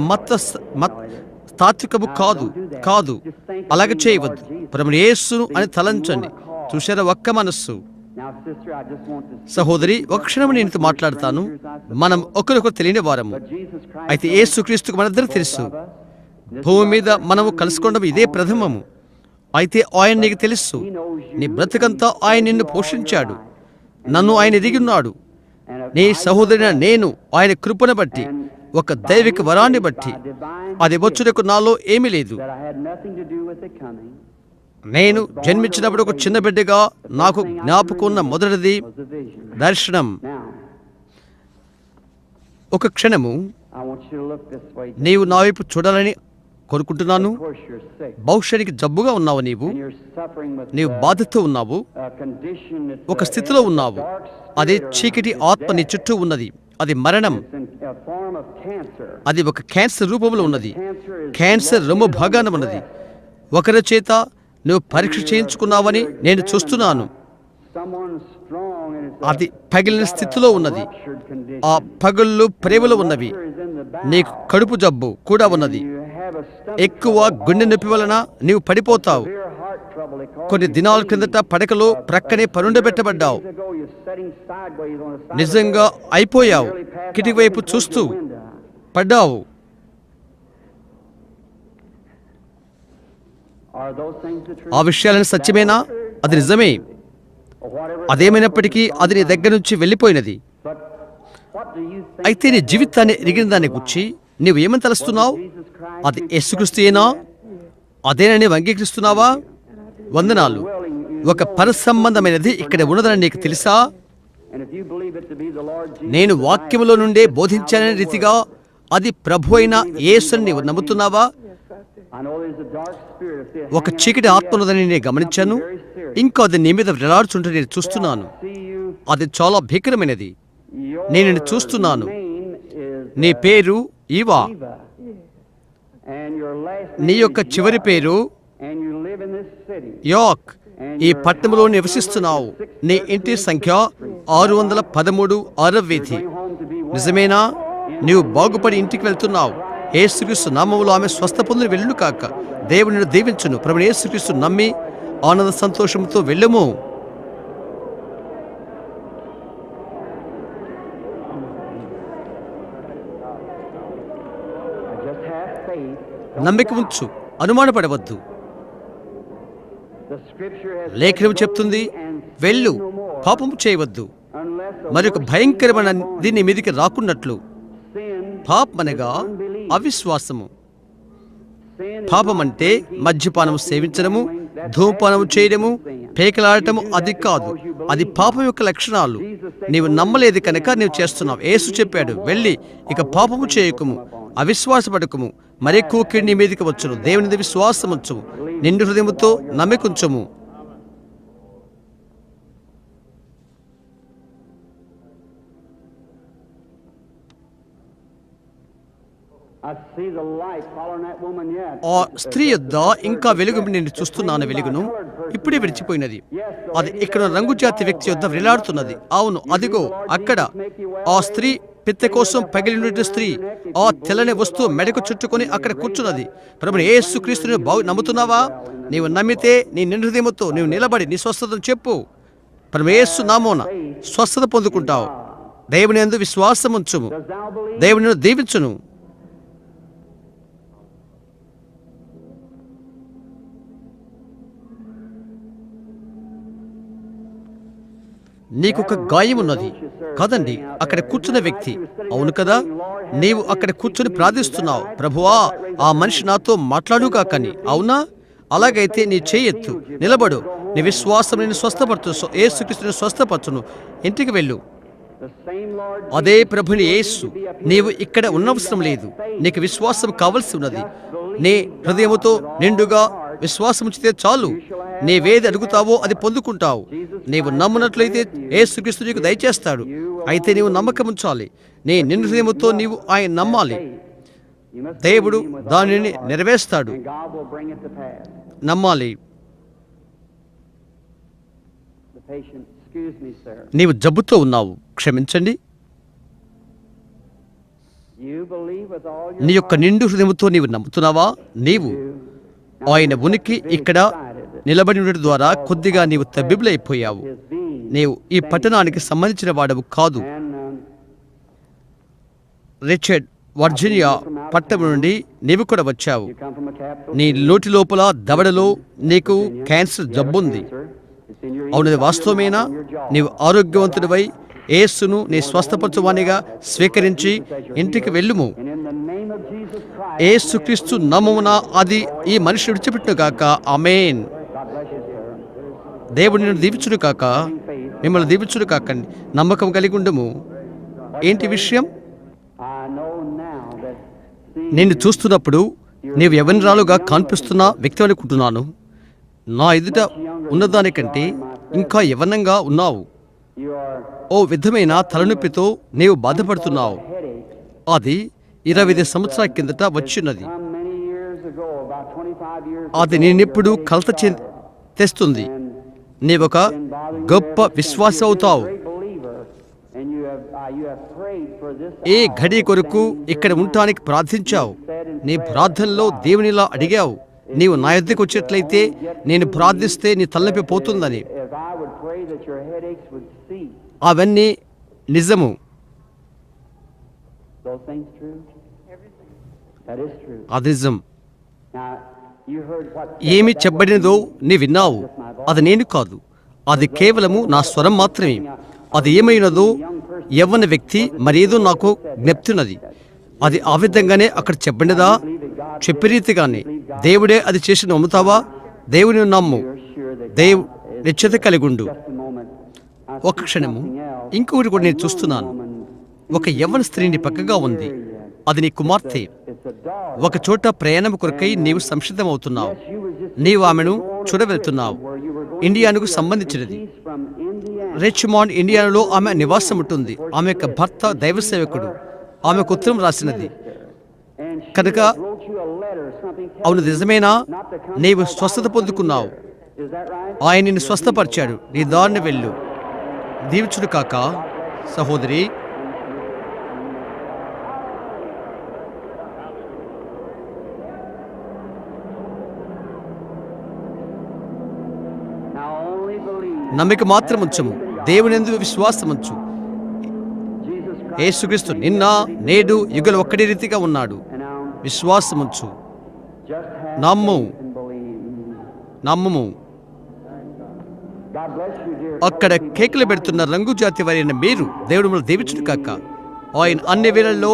Speaker 1: తాత్వికము కాదు కాదు. అలాగే చేయవద్దు. ప్రభువు యేసును అని తలంచండి. చూశారా? ఒక్క మనస్సు.
Speaker 2: Now, sister, I just want to.
Speaker 1: సహోదరి, ఒక క్షణం నేను మాట్లాడతాను. మనం ఒకరికొకరు తెలియని వారము.
Speaker 2: But Jesus Christ.
Speaker 1: అయితే యేసుక్రీస్తుకు మనందరూ తెలుసు. భూమి మీద మనము కలుసుకోవడం ఇదే ప్రథమము. అయితే ఆయన నీకు తెలుసు. నీ బ్రతుకంతా ఆయన నిన్ను పోషించాడు. నన్ను ఆయన ఎరిగి ఉన్నాడు. నీ సహోదరిన నేను ఆయన కృపను బట్టి, ఒక దైవిక వరాన్ని బట్టి, అది వచ్చుటకు నాలో ఏమీ లేదు.
Speaker 2: That I had nothing to do with it coming.
Speaker 1: నేను జన్మించినప్పుడు ఒక చిన్న బిడ్డగా నాకు జ్ఞాపకం ఉన్న మొదటిది
Speaker 2: Was a vision.
Speaker 1: దర్శనం.
Speaker 2: Now,
Speaker 1: ఒక క్షణము
Speaker 2: I want you to look this way.
Speaker 1: నీవు నా వైపు చూడాలని కోరుకుంటున్నాను.
Speaker 2: Of course, you're sick.
Speaker 1: భవిష్యత్తుకి జబ్బుగా ఉన్నావు. నీవు
Speaker 2: And you're suffering with
Speaker 1: నీవు బాధతో ఉన్నావు.
Speaker 2: a condition that's
Speaker 1: ఒక స్థితిలో ఉన్నావు. అదే చీకటి ఆత్మ నీ చుట్టూ ఉన్నది. అది మరణం.
Speaker 2: It's in a form of cancer.
Speaker 1: అది ఒక క్యాన్సర్ రూపంలో ఉన్నది.
Speaker 2: Cancer is
Speaker 1: క్యాన్సర్ రొమ్ము భాగాన ఉన్నది. ఒకరి చేత నువ్వు పరీక్ష చేయించుకున్నావని నేను చూస్తున్నాను.
Speaker 2: someone strong and it's
Speaker 1: అది పగిలిన స్థితిలో ఉన్నది.
Speaker 2: ruptured condition.
Speaker 1: ఆ పగుళ్ళు ప్రేమలు ఉన్నవి.
Speaker 2: Cancer is in the bowel.
Speaker 1: నీకు కడుపు జబ్బు కూడా ఉన్నది.
Speaker 2: You have a stomach
Speaker 1: ఎక్కువ గుండె నొప్పి వలన నీవు పడిపోతావు.
Speaker 2: severe heart trouble. They call
Speaker 1: కొన్ని
Speaker 2: you
Speaker 1: దినాల
Speaker 2: bleeding.
Speaker 1: క్రిందట పడకలో ప్రక్కనే పరుండబెట్టబడ్డావు.
Speaker 2: Days ago, you're sitting sideways on the side of
Speaker 1: నిజంగా
Speaker 2: the bed.
Speaker 1: అయిపోయావు.
Speaker 2: Nearly passed out
Speaker 1: కిటికీ వైపు
Speaker 2: towards
Speaker 1: చూస్తూ
Speaker 2: the window.
Speaker 1: పడ్డావు.
Speaker 2: Are those things the truth?
Speaker 1: ఆ విషయాలను సత్యమేనా? అది నిజమే.
Speaker 2: Or whatever.
Speaker 1: అదేమైనప్పటికీ అది నీ దగ్గర నుంచి వెళ్ళిపోయినది.
Speaker 2: But what do you think
Speaker 1: అయితే నీ
Speaker 2: that
Speaker 1: జీవితాన్ని
Speaker 2: was
Speaker 1: ఎరిగిన దాన్ని
Speaker 2: in your
Speaker 1: గురించి
Speaker 2: life?
Speaker 1: నీవు ఏమని తలుస్తున్నావు?
Speaker 2: Jesus Christ
Speaker 1: అది
Speaker 2: who
Speaker 1: యేసుక్రీస్తుయేనా? అదేనా నీవు అంగీకరిస్తున్నావా? వందనాలు. ఒక పరసంబంధమైనది ఇక్కడ ఉన్నదని నీకు తెలుసా?
Speaker 2: And if you believe it to be the Lord Jesus
Speaker 1: నేను
Speaker 2: Christ,
Speaker 1: వాక్యములో నుండే బోధించాలనే రీతిగా అది ప్రభు అయిన యేసుని నీవు నమ్ముతున్నావా?
Speaker 2: I know there's a dark spirit of fear
Speaker 1: ఒక
Speaker 2: hanging
Speaker 1: చీకటి
Speaker 2: out
Speaker 1: ఆత్మ ఉన్నదని నేను గమనించాను.
Speaker 2: very serious.
Speaker 1: ఇంకా అది నీ మీద వేలాడుచుంటే నేను చూస్తున్నాను.
Speaker 2: See you.
Speaker 1: అది చాలా భీకరమైనది.
Speaker 2: Your
Speaker 1: నేను నిన్ను చూస్తున్నాను.
Speaker 2: name is,
Speaker 1: నీ పేరు Eva.
Speaker 2: Eva. And your last
Speaker 1: నీ
Speaker 2: name
Speaker 1: యొక్క
Speaker 2: is
Speaker 1: చివరి
Speaker 2: York.
Speaker 1: పేరు
Speaker 2: And you live in this city.
Speaker 1: యాక్. ఈ పట్టణంలో నివసిస్తున్నావు. నీ ఇంటి సంఖ్య 613 6వ వీధి.
Speaker 2: Going home to be well.
Speaker 1: నిజమేనా? నీవు బాగుపడి ఇంటికి వెళ్తున్నావు. యేసుక్రీస్తు నామములో ఆమె స్వస్థ పొందిన వెళ్ళును కాక. దేవుడు నిన్ను దీవించును. ప్రభువు యేసుక్రీస్తు నమ్మి ఆనంద సంతోషంతో వెళ్ళము.
Speaker 2: Just have faith.
Speaker 1: నమ్మిక ఉంచు, అనుమానపడవద్దు.
Speaker 2: The scripture has
Speaker 1: లేఖనం
Speaker 2: said,
Speaker 1: చెప్తుంది,
Speaker 2: "Go ye and sin
Speaker 1: వెళ్ళు,
Speaker 2: no more,
Speaker 1: పాపము చేయవద్దు,
Speaker 2: unless a
Speaker 1: మరి ఒక
Speaker 2: worse
Speaker 1: భయంకరమైన
Speaker 2: thing comes
Speaker 1: దీని మీదికి రాకున్నట్లు."
Speaker 2: Sin
Speaker 1: పాపమనగా
Speaker 2: is unbelief.
Speaker 1: అవిశ్వాసము.
Speaker 2: Sin is
Speaker 1: పాపం
Speaker 2: not
Speaker 1: అంటే
Speaker 2: drinking,
Speaker 1: మద్యపానము
Speaker 2: smoking,
Speaker 1: సేవించడము,
Speaker 2: gambling. That's
Speaker 1: ధూమపానము
Speaker 2: attributes
Speaker 1: చేయడము,
Speaker 2: of sin.
Speaker 1: పేకలాడటము
Speaker 2: You do
Speaker 1: అది
Speaker 2: that
Speaker 1: కాదు.
Speaker 2: because you
Speaker 1: అది
Speaker 2: believe
Speaker 1: పాపం
Speaker 2: God.
Speaker 1: యొక్క లక్షణాలు.
Speaker 2: Jesus said,
Speaker 1: నీవు
Speaker 2: "Go
Speaker 1: నమ్మలేదు
Speaker 2: and
Speaker 1: కనుక
Speaker 2: sin
Speaker 1: నీవు
Speaker 2: or
Speaker 1: చేస్తున్నావు.
Speaker 2: sin
Speaker 1: యేసు
Speaker 2: no
Speaker 1: చెప్పాడు,
Speaker 2: more,
Speaker 1: వెళ్ళి ఇక
Speaker 2: or
Speaker 1: పాపము
Speaker 2: worse
Speaker 1: చేయకుము,
Speaker 2: things will come upon you."
Speaker 1: అవిశ్వాసపడకుము, మరెక్కువ కీడు నీ మీదికి వచ్చును. దేవుని విశ్వాసముంచుము, నిండు హృదయముతో నమ్మికుంచుము.
Speaker 2: I see the light following that woman yet.
Speaker 1: ఆ స్త్రీ యొద్ద ఇంకా వెలుగు నేను చూస్తున్నాను. వెలుగును ఇప్పుడే విడిచిపోయినది. అది ఇక్కడ రంగు జాతి వ్యక్తి యొద్ద వేలాడుతున్నది. అవును, అదిగో అక్కడ ఆ స్త్రీ పిత్తె కోసం పగిలిన స్త్రీ ఆ తెల్లని వస్తువు మెడకు చుట్టుకొని అక్కడ కూర్చున్నది. ప్రభువు యేసుక్రీస్తుని నమ్ముతున్నావా? నీవు నమ్మితే నీ నిండు హృదయముతో నీవు నిలబడి నీ స్వస్థతను చెప్పు. ప్రభువు యేసు నామమున స్వస్థత పొందుకుంటావు. దేవుని యందు విశ్వాసం ఉంచుము.
Speaker 2: Does thou believe?
Speaker 1: దేవుని నిన్ను దీవించును. నీకొక గాయం ఉన్నది కదండి అక్కడ కూర్చున్న వ్యక్తి. అవును కదా? నీవు అక్కడ కూర్చొని ప్రార్థిస్తున్నావు, ప్రభువా ఆ మనిషి నాతో మాట్లాడుగాకని. అవునా? అలాగైతే నీ చేయెత్తు, నిలబడు. నీ విశ్వాసం నిన్ను స్వస్థపరచు. యేసుక్రీస్తుని స్వస్థపరచును. ఇంటికి వెళ్ళు.
Speaker 2: The same Lord
Speaker 1: అదే ప్రభుని యేసు. నీవు ఇక్కడ ఉన్నవసరం లేదు. నీకు విశ్వాసం కావలసి ఉన్నది. నీ హృదయముతో నిండుగా విశ్వాసముంచితే చాలు. నీవేది అడుగుతావో అది పొందుకుంటావు. నీవు నమ్మునట్లయితే యేసుక్రీస్తు నీకు దయచేస్తాడు. అయితే నీవు నమ్మకం ఉంచాలి. నీ నిండు హృదయముతో నీవు ఆయన నమ్మాలి. దేవుడు దానిని నెరవేర్స్తాడు.
Speaker 2: And God will bring it to pass.
Speaker 1: నమ్మాలి.
Speaker 2: The patient, excuse me, sir.
Speaker 1: నీవు జబ్బుతో ఉన్నావు, క్షమించండి.
Speaker 2: You believe with all
Speaker 1: నీ
Speaker 2: your
Speaker 1: యొక్క నిండు హృదయముతో నీవు నమ్ముతున్నావా? నీవు ఆయన ఉనికి ఇక్కడ నిలబడి ఉండడం ద్వారా కొద్దిగా నీవు తబ్బిబులైపోయావు.
Speaker 2: his being.
Speaker 1: నీవు ఈ పట్టణానికి సంబంధించిన వాడవు కాదు.
Speaker 2: And
Speaker 1: రిచర్డ్ వర్జీనియా పట్టణం నుండి నీవు కూడా వచ్చావు.
Speaker 2: you come from a capital.
Speaker 1: నీ నోటి లోపల దవడలో నీకు క్యాన్సర్ జబ్బుంది.
Speaker 2: It's in your
Speaker 1: అవునది వాస్తవమేనా? నీవు ఆరోగ్యవంతుడివై యేసును నీ స్వస్థపరచువానిగా స్వీకరించి ఇంటికి వెళ్ళుము.
Speaker 2: And in the name of Jesus Christ.
Speaker 1: యేసుక్రీస్తు నామమున అది ఈ మనిషి విడిచిపెట్టును కాక. ఆమేన్.
Speaker 2: God bless you, sir.
Speaker 1: దేవుడు నిన్ను దీవించును కాక, మిమ్మల్ని దీవించును కాకండి. నమ్మకం కలిగి ఉండుము. ఏంటి విషయం?
Speaker 2: I know now that see,
Speaker 1: నిన్ను చూస్తున్నప్పుడు నీవు యవ్వనరాలుగా కనిపిస్తున్న వ్యక్తి అనుకుంటున్నాను. నా ఎదుట ఉన్నదానికంటే ఇంకా యవ్వనంగా ఉన్నావు.
Speaker 2: you are
Speaker 1: ఓ విధమైన తలనొప్పితో నీవు బాధపడుతున్నావు.
Speaker 2: headache.
Speaker 1: అది 25 సంవత్సరాల కిందట వచ్చినది.
Speaker 2: Come many years ago, about 25 years
Speaker 1: అది
Speaker 2: ago,
Speaker 1: నేనెప్పుడు
Speaker 2: your headache
Speaker 1: కలత
Speaker 2: started.
Speaker 1: తెస్తుంది.
Speaker 2: And
Speaker 1: నీవొక
Speaker 2: been bothering you
Speaker 1: గొప్ప
Speaker 2: ever since.
Speaker 1: విశ్వాసి
Speaker 2: You've been a
Speaker 1: అవుతావు.
Speaker 2: great believer, and you have prayed for this
Speaker 1: A
Speaker 2: hour,
Speaker 1: ఘడి కొరకు
Speaker 2: standing
Speaker 1: ఇక్కడ
Speaker 2: here
Speaker 1: ఉండటానికి
Speaker 2: now.
Speaker 1: ప్రార్థించావు.
Speaker 2: Said in
Speaker 1: నీ
Speaker 2: prayer,
Speaker 1: ప్రార్థనలో
Speaker 2: God,
Speaker 1: దేవునిలా అడిగావు, నీవు నా యొద్దకు వచ్చేట్లయితే నేను ప్రార్థిస్తే నీ తలనొప్పి పోతుందని.
Speaker 2: if I would pray that your headaches would cease.
Speaker 1: అవన్నీ నిజము.
Speaker 2: Those things true? That is true.
Speaker 1: అది నిజం.
Speaker 2: Now, you heard what
Speaker 1: ఏమి చెప్పబడినదో నీ విన్నావు. అది నేను కాదు, అది కేవలము నా స్వరం మాత్రమే. అది ఏమైనదో యవ్వన వ్యక్తి మరేదో నాకు జ్ఞప్తున్నది. అది ఆ విధంగానే అక్కడ చెప్పబడినదా? చెప్పే రీతిగానే దేవుడే అది చేసి నమ్ముతావా? దేవుని నమ్ము. దేవు నిశ్చత కలిగుండు.
Speaker 2: just a moment. I
Speaker 1: ఒక క్షణము ఇంకొకటి కూడా నేను చూస్తున్నాను. ఒక యవ్వన స్త్రీని పక్కగా ఉంది. అది నీ కుమార్తె.
Speaker 2: It's a dog.
Speaker 1: ఒక చోట ప్రయాణం కొరకై నీవు సంసిద్ధమవుతున్నావు.
Speaker 2: You was just
Speaker 1: నీవు ఆమెను చూడవెళ్తున్నావు. ఇండియానుకు సంబంధించినది.
Speaker 2: He's from Indiana.
Speaker 1: రిచ్మాండ్, ఇండియానాలో ఆమె నివాసం ఉంటుంది. ఆమె యొక్క భర్త దైవ సేవకుడు. ఆమెకు ఉత్తరం రాసినది
Speaker 2: And she
Speaker 1: కనుక
Speaker 2: wrote you a letter, something telling
Speaker 1: అవును
Speaker 2: you
Speaker 1: నిజమేనా?
Speaker 2: not to come
Speaker 1: నీవు
Speaker 2: to our
Speaker 1: స్వస్థత
Speaker 2: Bible
Speaker 1: పొందుకున్నావు.
Speaker 2: study here. Is that right?
Speaker 1: ఆయన నిన్ను స్వస్థపరిచాడు. నీ దారిని వెళ్ళు. దీవించుడు కాక సహోదరి.
Speaker 2: Now only believe.
Speaker 1: నమ్మిక మాత్రం ఉంచము. దేవునియందు విశ్వాసముంచు.
Speaker 2: Jesus Christ.
Speaker 1: యేసుక్రీస్తు నిన్న నేడు యుగలు ఒక్కడే రీతిగా ఉన్నాడు.
Speaker 2: And now
Speaker 1: విశ్వాసముంచు.
Speaker 2: just have
Speaker 1: నమ్ము.
Speaker 2: faith and believe.
Speaker 1: నమ్ముము.
Speaker 2: God bless you, dear.
Speaker 1: అక్కడ కేకులు పెడుతున్న రంగు జాతి వారైన మీరు దేవుడు మిమ్మల్ని దీవించుడు కాక. ఆయన అన్ని వేళల్లో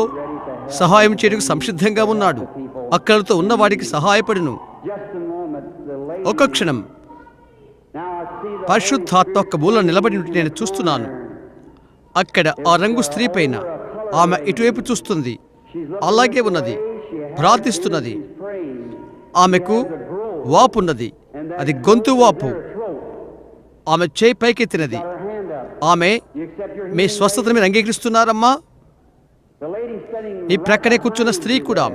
Speaker 1: సహాయం చేయడానికి సంసిద్ధంగా ఉన్నాడు. అక్కడతో ఉన్నవాడికి సహాయపడును.
Speaker 2: Just a moment. The lady.
Speaker 1: ఒక క్షణం.
Speaker 2: Now I see the
Speaker 1: పరిశుద్ధాత్మ ఒక్క మూల నిలబడి ఉంటే నేను చూస్తున్నాను. అక్కడ ఆ రంగు స్త్రీ పైన ఆమె ఇటువైపు చూస్తుంది. అలాగే ఉన్నది. ప్రార్థిస్తున్నది.
Speaker 2: praying.
Speaker 1: ఆమెకు వాపున్నది. అది గొంతు వాపు. ఆమె చేయి పైకెత్తినది.
Speaker 2: Her hand up.
Speaker 1: ఆమె
Speaker 2: You accept your
Speaker 1: మీ స్వస్థతను మీరు అంగీకరిస్తున్నారమ్మా?
Speaker 2: The lady sitting
Speaker 1: ఈ ప్రక్కనే కూర్చున్న స్త్రీ కూడా,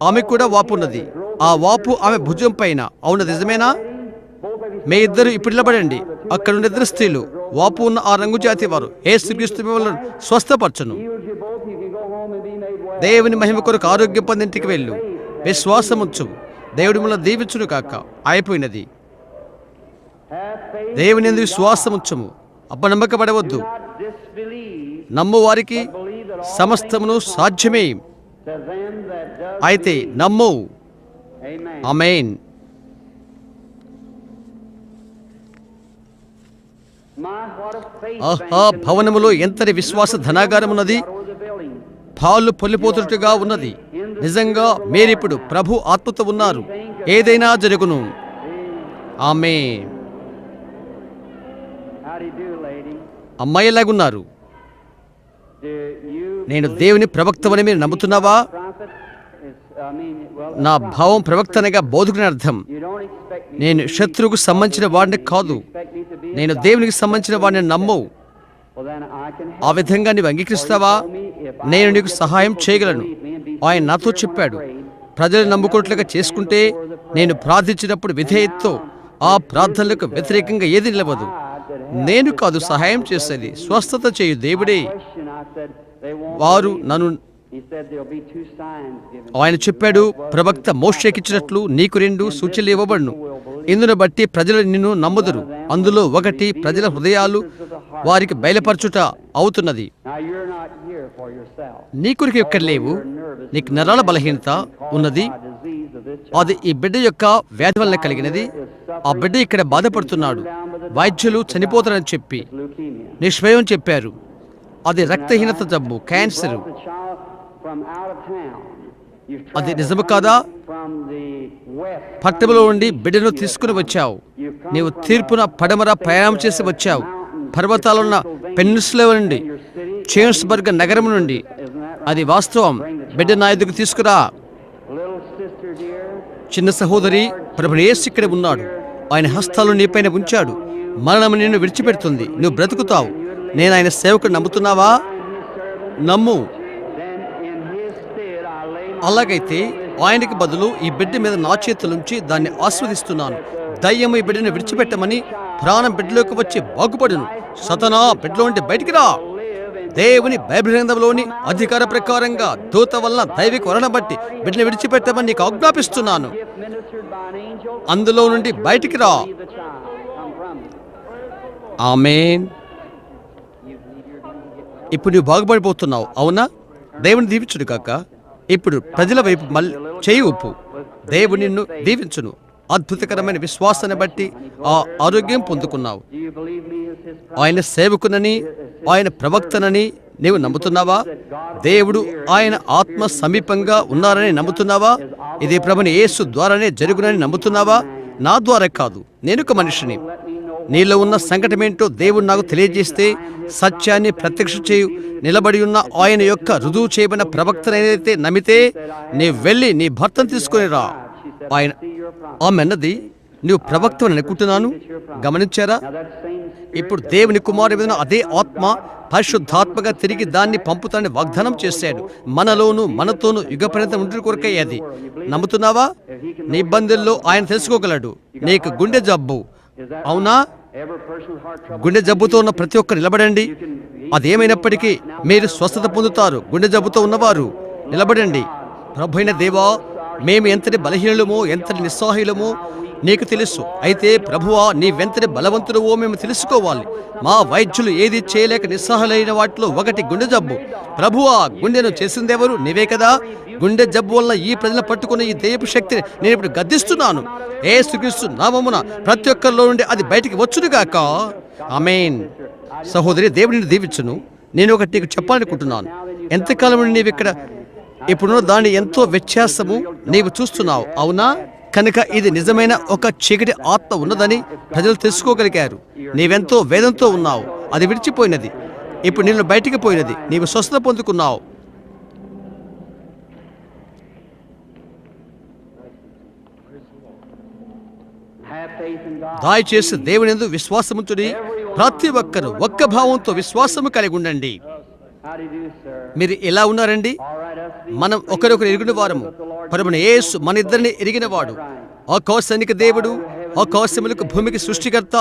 Speaker 1: ఆమె కూడా వాపు ఉన్నది. ఆ వాపు ఆమె భుజం పైన. అవును నిజమేనా? మీ ఇద్దరు ఇప్పుడు నిలబడండి. అక్కడ ఉన్న ఇద్దరు స్త్రీలు వాపు ఉన్న ఆ రంగు జాతి వారు యేసుక్రీస్తు మిమ్మల్ని స్వస్థపరచును.
Speaker 2: heals you both. You can go home and be made well.
Speaker 1: దేవుని మహిమ కొరకు ఆరోగ్యం పొందింటికి వెళ్ళు. విశ్వాసముంచు. దేవుడు మిమ్మల్ని దీవించును కాక. అయిపోయినది.
Speaker 2: Have faith.
Speaker 1: దేవుని యందు విశ్వాసముంచము. అపనమ్మకపడవద్దు.
Speaker 2: Not disbelieve.
Speaker 1: నమ్ము వారికి
Speaker 2: Believe that all
Speaker 1: సమస్తమును సాధ్యమే.
Speaker 2: to them that does
Speaker 1: అయితే
Speaker 2: believe.
Speaker 1: నమ్ము.
Speaker 2: Amen.
Speaker 1: Amen.
Speaker 2: My, what a faith
Speaker 1: ఆహా,
Speaker 2: bank in
Speaker 1: భవనములో
Speaker 2: the
Speaker 1: ఎంతటి విశ్వాస ధనాగారం ఉన్నది.
Speaker 2: over the building.
Speaker 1: పాలు పొల్లిపోతున్నట్టుగా ఉన్నది. నిజంగా మీరిప్పుడు ప్రభు ఆత్మతో ఉన్నారు. ఏదైనా జరుగును. ఆమేన్.
Speaker 2: How do you do, lady?
Speaker 1: అమ్మాయి ఎలాగున్నారు?
Speaker 2: Do you
Speaker 1: నేను దేవుని ప్రవక్తవని మీరు నమ్ముతున్నావా?
Speaker 2: prophet
Speaker 1: నా భావం ప్రవక్తనగా బోధకుని అర్థం.
Speaker 2: you don't expect me
Speaker 1: నేను శత్రువుకు సంబంధించిన వాడిని కాదు,
Speaker 2: expect me to be
Speaker 1: నేను దేవునికి సంబంధించిన వాడిని నమ్మవు.
Speaker 2: well then I can
Speaker 1: ఆ విధంగా నీవు అంగీకరిస్తావా? నేను నీకు సహాయం చేయగలను. ఆయన నాతో చెప్పాడు, ప్రజలు నమ్ముకున్నట్లుగా చేసుకుంటే నేను ప్రార్థించినప్పుడు విధేయతతో ఆ ప్రార్థనలకు వ్యతిరేకంగా ఏది నిలవదు. నేను కాదు సహాయం చేసేది, స్వస్థత చేయు దేవుడే.
Speaker 2: question. I said they won't
Speaker 1: వారు
Speaker 2: believe.
Speaker 1: నన్ను
Speaker 2: He said there'll be 2 signs given.
Speaker 1: ఆయన చెప్పాడు, ప్రవక్త మోషేకిచ్చినట్లు నీకు 2 సూచనలు ఇవ్వబడును. ఇందును బట్టి ప్రజలు నిన్ను నమ్ముదురు. అందులో ఒకటి ప్రజల హృదయాలు వారికి బయలుపరచుట అవుతున్నది.
Speaker 2: Now you're not here for yourself.
Speaker 1: నీ కొరకు ఇక్కడ లేవు, నీకు నరాల బలహీనత ఉన్నది.
Speaker 2: A disease of this child.
Speaker 1: అది ఈ బిడ్డ యొక్క వ్యాధి వలన కలిగినది. ఆ బిడ్డ ఇక్కడ బాధపడుతున్నాడు. వైద్యులు చనిపోతారని చెప్పి
Speaker 2: Leukemia.
Speaker 1: నిష్భయం చెప్పారు. అది రక్తహీనత జబ్బు, cancer.
Speaker 2: The child from out of town. You've
Speaker 1: అది
Speaker 2: traveled
Speaker 1: నిజము కాదా?
Speaker 2: from the west.
Speaker 1: పట్టణంలో ఉండి బిడ్డను తీసుకుని వచ్చావు. నీవు తీర్పున పడమర ప్రయాణం చేసి వచ్చావు. పర్వతాలున్న పెన్నిస్లో నుండి, చేమ్స్బర్గ్ నగరం నుండి. అది వాస్తవం. బిడ్డ నా ఎదుగు తీసుకురా.
Speaker 2: Little sister dear,
Speaker 1: చిన్న సహోదరి, ప్రభువు యేసు ఇక్కడ ఉన్నాడు. ఆయన హస్తాలు నీపైన ఉంచాడు. మరణం నిన్ను విడిచిపెడుతుంది, నువ్వు బ్రతుకుతావు. నేను ఆయన సేవకుడు నమ్ముతున్నావా? నమ్ము.
Speaker 2: then in his stead I lay my
Speaker 1: అలాగైతే ఆయనకి బదులు ఈ బిడ్డ మీద నా చేతులుంచి దాన్ని ఆస్వాదిస్తున్నాను. దయ్యము ఈ బిడ్డను విడిచిపెట్టమని, ప్రాణం బిడ్డలోకి వచ్చి బాగుపడును. సతనా, బిడ్డలో నుండి బయటికి రా. దేవుని బైబిల్ గ్రంథంలోని అధికార ప్రకారంగా దూత వలన దైవిక వలన బట్టి బిడ్డను విడిచిపెట్టమని నీకు ఆజ్ఞాపిస్తున్నాను.
Speaker 2: ministered by an angel.
Speaker 1: అందులో నుండి బయటికి రా.
Speaker 2: See the child come from him.
Speaker 1: ఆమేన్. ఇప్పుడు నువ్వు బాగుపడిపోతున్నావు, అవునా? దేవుని దీవించుడు కాక. ఇప్పుడు ప్రజల వైపు మళ్ళీ చేయి ఉప్పు. దేవుడు నిన్ను దీవించును. అద్భుతకరమైన విశ్వాసాన్ని బట్టి ఆ ఆరోగ్యం పొందుకున్నావు.
Speaker 2: Do you believe me as his prophet?
Speaker 1: ఆయన సేవకునని, ఆయన ప్రవక్తనని నీవు నమ్ముతున్నావా? దేవుడు ఆయన ఆత్మ సమీపంగా ఉన్నారని నమ్ముతున్నావా? ఇది ప్రభుని యేసు ద్వారానే జరుగునని నమ్ముతున్నావా? నా ద్వారా కాదు, నేనొక మనిషిని. నీలో ఉన్న సంకటమేంటో దేవుడు నాకు తెలియజేస్తే సత్యాన్ని ప్రత్యక్ష చేయు నిలబడి ఉన్న ఆయన యొక్క రుజువు చేయబడిన ప్రవక్తనైతే నమ్మితే నీవు వెళ్ళి నీ భర్తను తీసుకొని రా. ఆయన ఆమె అన్నది, నువ్వు ప్రవక్తని అనుకుంటున్నాను. గమనించారా?
Speaker 2: Now that same spirit
Speaker 1: ఇప్పుడు దేవుని కుమారు మీద అదే ఆత్మ పరిశుద్ధాత్మగా తిరిగి దాన్ని పంపుతానని వాగ్దానం చేశాడు. మనలోను మనతోను యుగపర్యంతం ఉండి కొరకే అది. నమ్ముతున్నావా? నీ ఇబ్బందుల్లో ఆయన తెలుసుకోగలడు. నీకు గుండె జబ్బు, అవునా?
Speaker 2: every person's heart trouble.
Speaker 1: గుండె జబ్బుతో ఉన్న ప్రతి ఒక్కరు నిలబడండి. అదేమైనప్పటికీ మీరు స్వస్థత పొందుతారు. గుండె జబ్బుతో ఉన్నవారు నిలబడండి. ప్రభువైన దేవా, మేము ఎంతటి బలహీనులమో, ఎంతటి నిస్సహాయులమో నీకు తెలుసు. అయితే ప్రభువా, నీవెంతటి బలవంతుడవో మేము తెలుసుకోవాలి. మా వైద్యులు ఏది చేయలేక నిస్సహాయులైన వాటిలో ఒకటి గుండె జబ్బు. ప్రభువా, గుండెను చేసిందెవరు? నీవే కదా. గుండె జబ్బు వల్ల ఈ ప్రజలను పట్టుకున్న ఈ దైవపు శక్తిని నేను ఇప్పుడు గద్దిస్తున్నాను. యేసుక్రీస్తు నామమున ప్రతి ఒక్కరిలో నుండి అది బయటికి వచ్చునుగాక. ఆమేన్. సహోదరి, దేవుడిని దీవించును. నేను ఒకటి నీకు చెప్పాలనుకుంటున్నాను. ఎంతకాలం నుండి నీవు ఇక్కడ ఇప్పుడున్న దాని ఎంతో వ్యత్యాసము నీవు చూస్తున్నావు, అవునా? కనుక ఇది నిజమైన ఒక చీకటి ఆత్మ ఉన్నదని ప్రజలు తెలుసుకోగలిగారు. నీవెంతో వేదంతో ఉన్నావు, అది విడిచిపోయినది. ఇప్పుడు నిన్ను బయటికి పోయినది, నీవు స్వస్థత పొందుకున్నావు.
Speaker 2: Have faith in God.
Speaker 1: దయచేసి దేవుని యందు విశ్వాసముంచుడి. ప్రతి ఒక్కరు ఒక్క భావంతో విశ్వాసము కలిగి ఉండండి.
Speaker 2: How do you do, sir?
Speaker 1: మీరు ఎలా ఉన్నారండి?
Speaker 2: All right, us be
Speaker 1: మనం ఒకరొకరు ఎరిగిన వారము. ప్రభువైన యేసు మన ఇద్దరిని ఎరిగినవాడు. ఆకాశానికి దేవుడు, ఆకాశములకు భూమికి సృష్టికర్త,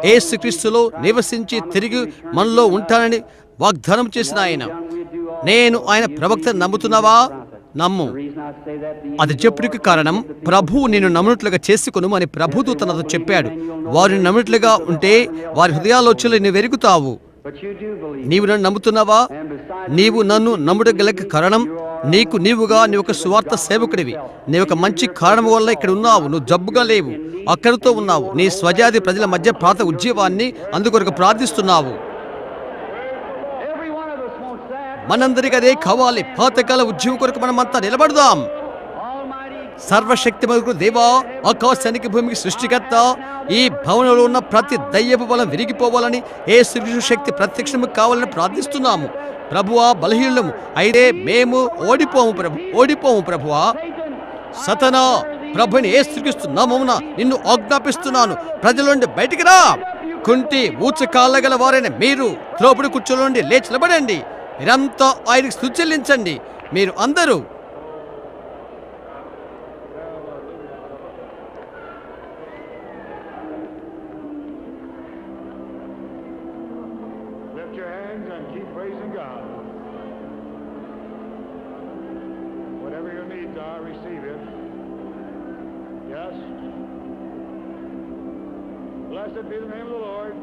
Speaker 1: యేసుక్రీస్తులో నివసించి తిరిగి మనలో ఉంటానని వాగ్దానం చేసిన ఆయన. నేను ఆయన ప్రవక్తను నమ్ముతున్నావా? నమ్ము.
Speaker 2: the reason I say that to you.
Speaker 1: అది చెప్పుడికి కారణం, ప్రభువు నిన్ను నమ్మునట్లుగా చేసుకును అని ప్రభువు తనతో చెప్పాడు. వారిని నమ్మునట్లుగా ఉంటే వారి హృదయాలోచనలు నువ్వు ఎరుగుతావు.
Speaker 2: But you do believe.
Speaker 1: నీవు నన్ను నమ్ముతున్నావా?
Speaker 2: And besides,
Speaker 1: నీవు నన్ను నమ్ముడగలక కారణం నీవుగా నీవు ఒక సువార్త సేవకుడివి. నీవు ఒక మంచి కారణం వల్ల ఇక్కడ ఉన్నావు. నువ్వు జబ్బుగా లేవు, అక్కడితో ఉన్నావు. నీ స్వజాతి ప్రజల మధ్య ప్రాత ఉద్యమాన్ని అందుకొరకు ప్రార్థిస్తున్నావు.
Speaker 2: every one of us wants that.
Speaker 1: మనందరికీ అదే కావాలి. పాతకాల ఉద్యమం కొరకు మనమంతా నిలబడదాం.
Speaker 2: Almighty
Speaker 1: సర్వశక్తిమంతుడు దేవా, ఆకాశానికి భూమికి సృష్టికర్త, ఈ భవనంలో ఉన్న ప్రతి దయ్యపు బలం విరిగిపోవాలని, యేసుక్రీస్తు శక్తి ప్రత్యక్షము కావాలని ప్రార్థిస్తున్నాము. ప్రభువా, బలహీనము అయితే మేము ఓడిపోము ప్రభువా. సతనా, ప్రభుని యేసుక్రీస్తు నామమున నిన్ను ఆజ్ఞాపిస్తున్నాను, ప్రజల నుండి బయటికి రా. కుంటి ఊచకాళ్ళ గల వారైన మీరు త్రోపుడు కుర్చీల నుండి లేచి నిలబడండి. మీరంతా ఆయనకు స్తుతి చెల్లించండి. మీరు అందరూ
Speaker 3: Lift your hands and keep praising God. Whatever your needs are, receive it. Yes. Blessed be the name of the Lord.